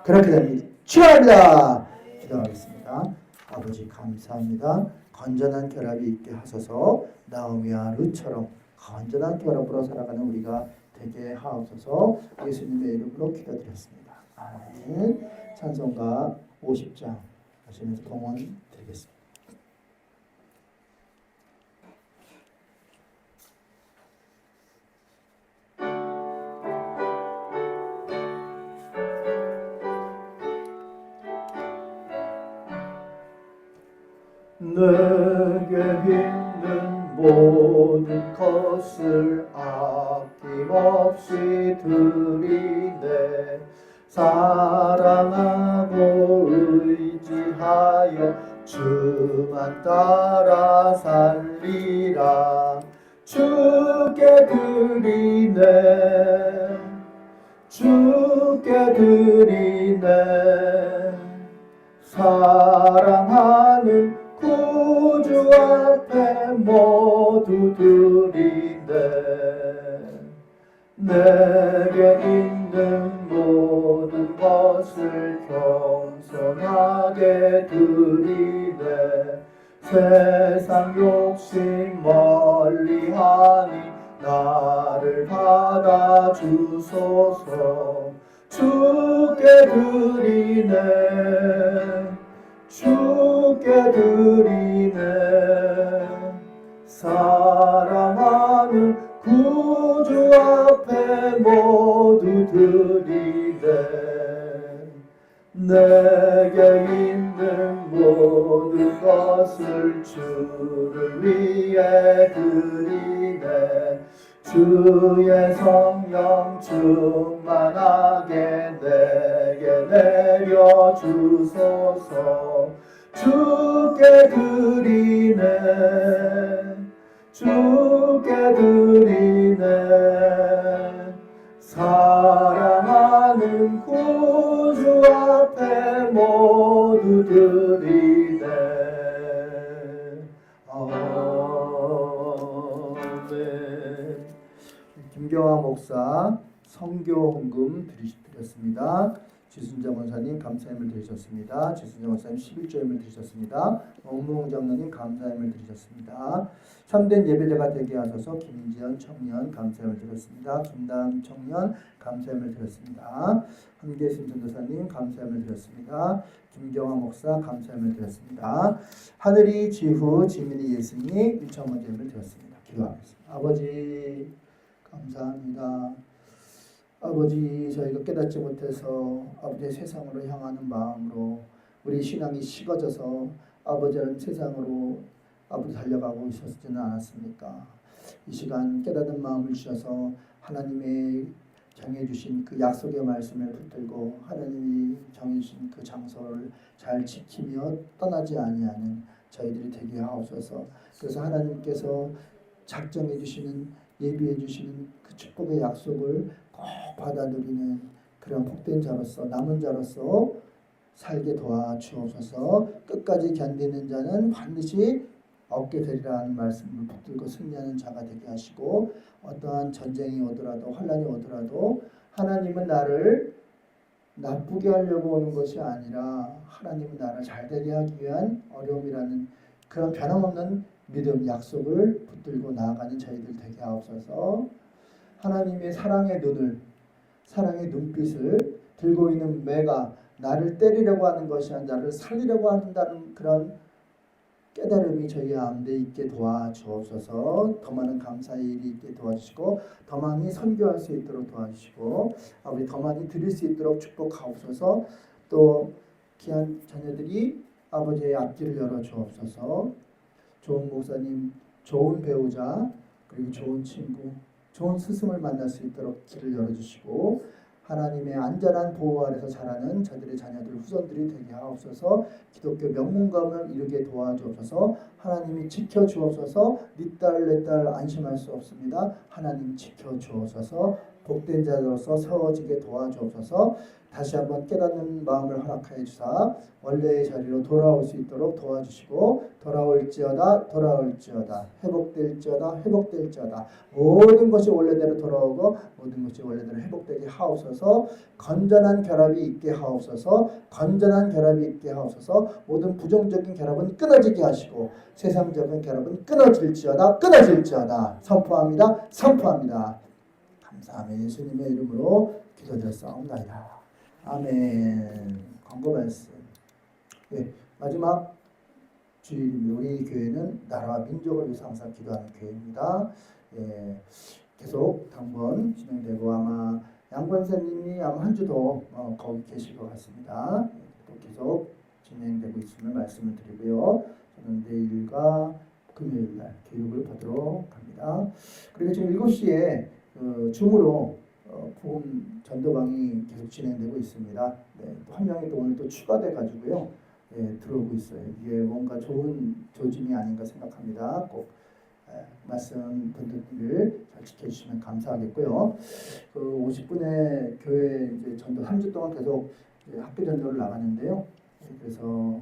그렇게 됩니다. 축원합니다. 기도하겠습니다. 아버지 감사합니다. 건전한 결합이 있게 하소서. 나오미와 룻처럼 건전한 결합으로 살아가는 우리가 되게 하옵소서. 예수님의 이름으로 기도드렸습니다. 아멘. 찬송가 50장 하시면서 동원 드리겠습니다. 내게 있는 모든 것을 아낌없이 드리네. 사랑하고 의지하여 주만 따라 살리라. 주께 드리네. 주께 드리네. 사랑하는 구주 앞에 모두 드리네. 내게 있는 모든 것을 겸손하게 드리네. 세상 욕심 멀리하니 나를 받아주소서. 주께 드리네. 주께 드리네. 사랑하는 구주 앞에 모두 드리네. 내게 있는 모든 것을 주를 위해 드리네. 주의 성령 충만하게 내게 내려주소서. 주께 드리네. 주께 드리네. 사랑하는 구주 앞에 모두 드리네. 아멘. 김경화 목사 성교 헌금 드렸습니다. 지순자 권사님 감사함을 드리셨습니다. 지순자 권사님 11조임을 드리셨습니다. 옥무홍 장로님 감사함을 드리셨습니다. 참된 예배자가 되게 하셔서 김지연 청년 감사함을 드렸습니다. 김다음 청년 감사함을 드렸습니다. 한계신 전도사님 감사함을 드렸습니다. 김경화 목사 감사함을 드렸습니다. 하늘이 지후 지민이 예수님 1,000원임을 드렸습니다. 기도하겠습니다. 아버지 감사합니다. 아버지 저희가 깨닫지 못해서 아버지의 세상으로 향하는 마음으로 우리 신앙이 식어져서 아버지는 세상으로 아버지 달려가고 있었지는 않았습니까? 이 시간 깨닫는 마음을 주셔서 하나님의 정해주신 그 약속의 말씀을 붙들고 하나님이 정해주신 그 장소를 잘 지키며 떠나지 아니하는 저희들이 되게 하옵소서. 그래서 하나님께서 작정해 주시는 예비해 주시는 그 축복의 약속을 꼭 받아들이는 그런 복된 자로서 남은 자로서 살게 도와주옵소서. 끝까지 견디는 자는 반드시 얻게 되리라는 말씀을 붙들고 승리하는 자가 되게 하시고 어떠한 전쟁이 오더라도 환난이 오더라도 하나님은 나를 나쁘게 하려고 오는 것이 아니라 하나님은 나를 잘되게 하기 위한 어려움이라는 그런 변함없는 믿음 약속을 붙들고 나아가는 저희들 되게 하옵소서. 하나님의 사랑의 눈을 사랑의 눈빛을 들고 있는 매가 나를 때리려고 하는 것이 아니라 나를 살리려고 한다는 그런 깨달음이 저희 가운데 있게 도와주옵소서. 더 많은 감사의 일이 있게 도와주시고 더 많이 선교할 수 있도록 도와주시고 아버지 더 많이 드릴 수 있도록 축복하옵소서. 또 귀한 자녀들이 아버지의 앞길을 열어주옵소서. 좋은 목사님, 좋은 배우자, 그리고 좋은 친구, 좋은 스승을 만날 수 있도록 길을 열어주시고 하나님의 안전한 보호 아래서 자라는 저들의 자녀들 후손들이 되게 하옵소서. 기독교 명문가움을 이루게 도와주옵소서. 하나님이 지켜주옵소서. 네 딸 내 딸 안심할 수 없습니다. 하나님 지켜주옵소서. 복된 자로서 세워지게 도와주옵소서. 다시 한번 깨닫는 마음을 허락하여 주사 원래의 자리로 돌아올 수 있도록 도와주시고 돌아올지어다 회복될지어다 모든 것이 원래대로 돌아오고 모든 것이 원래대로 회복되게 하옵소서. 건전한 결합이 있게 하옵소서. 모든 부정적인 결합은 끊어지게 하시고 세상적인 결합은 끊어질지어다 선포합니다. 감사하며 예수님의 이름으로 기도드렸사옵나이다. 아멘. 광고 말씀. 네, 마지막 주일입니다. 우리 교회는 나라와 민족을 위해서 항상 기도하는 교회입니다. 계속 당번 진행되고 아마 양 권사님이 아마 한 주 더 거기 계실 것 같습니다. 또 계속 진행되고 있음을 말씀을 드리고요. 저는 내일과 금요일날 교육을 받도록 합니다. 그리고 지금 7시에 줌으로 복음 전도방이 계속 진행되고 있습니다. 네, 또 한 명이 또 오늘 또 추가돼 가지고요. 네, 들어오고 있어요. 이게 뭔가 좋은 조짐이 아닌가 생각합니다. 꼭 말씀 듣기를 잘 지켜주시면 감사하겠고요. 50분의 교회 이제 전도 3주 동안 계속 학교 전도를 나가는데요. 그래서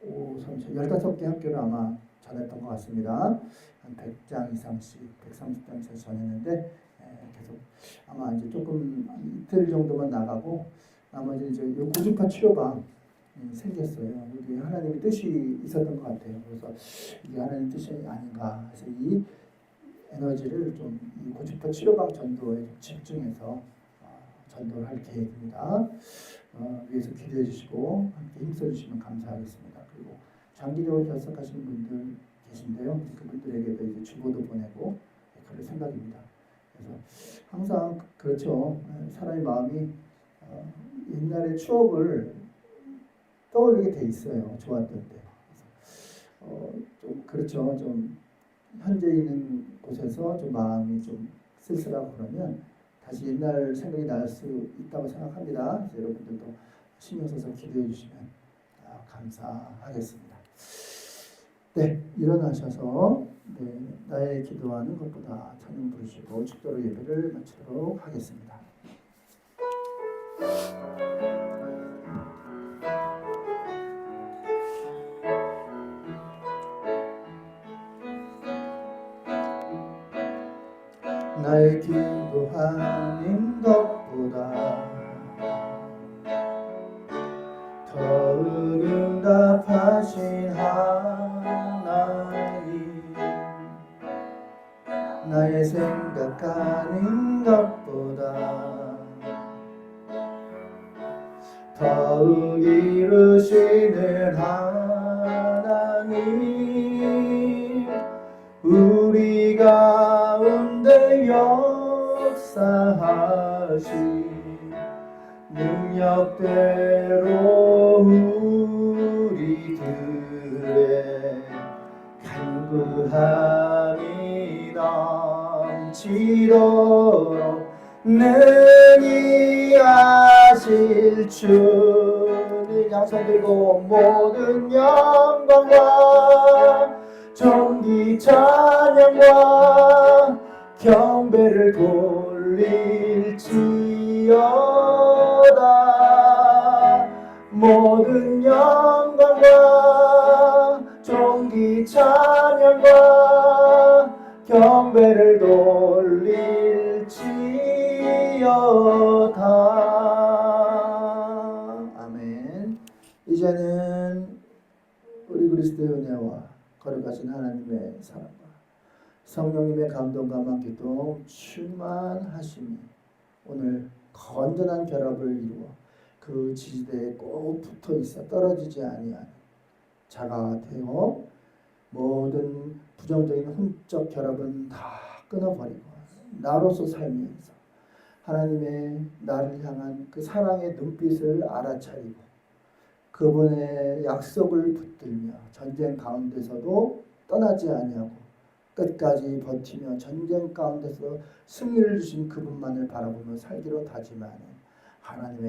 15개 학교를 아마 전했던 것 같습니다. 한 100장 이상씩, 130장 이상 전했는데 계속 아마 이제 조금 이틀 정도만 나가고 나머지 이제 고주파 치료방 생겼어요. 이게 하나님의 뜻이 있었던 것 같아요. 그래서 이게 하나님의 뜻이 아닌가 해서 이 에너지를 좀 이 고주파 치료방 전도에 집중해서 전도를 할 계획입니다. 위해서 기도해 주시고 함께 힘써 주시면 감사하겠습니다. 그리고 장기적으로 결석하시는 분들 계신데요. 그분들에게도 이제 주보도 보내고 그럴 생각입니다. 그래서 항상 그렇죠. 사람의 마음이 옛날의 추억을 떠올리게 돼 있어요. 좋았던 때. 좀 그렇죠. 좀 현재 있는 곳에서 좀 마음이 좀 쓸쓸하고 그러면 다시 옛날 생각이 날 수 있다고 생각합니다. 그래서 여러분들도 신경 써서 기도해 주시면 감사하겠습니다. 네, 일어나셔서 나의 기도하는 것보다 찬양 부르시고 축도로 예배를 마치도록 하겠습니다. 나의 기도하는 것보다 더 응답하신 하나님 나의 생각하는 것보다 더욱 이루시는 하나님 우리 가운데 역사하신 능력대로 우리들의 간구함이 넘치도록 능히 하실 주님 양손 들고 모든 영광과 존귀 찬양과 경배를 돌릴지어다 모든 영광과 존귀 찬양과 경배를 돌릴지어다. 아멘. 이제는 우리 그리스도의 은혜와 거룩하신 하나님의 사랑과 성령님의 감동과 만기도 충만하심이 오늘 건전한 결합을 이루어 그 그 지지대에 꼭 붙어 있어 떨어지지 아니하는 자가 되어 모든 부정적인 혼적 결합은 다 끊어버리고 나로서 살면서 하나님의 나를 향한 그 사랑의 눈빛을 알아차리고 그분의 약속을 붙들며 전쟁 가운데서도 떠나지 아니하고 끝까지 버티며 전쟁 가운데서 승리를 주신 그분만을 바라보며 살기로 다짐하는 하나님의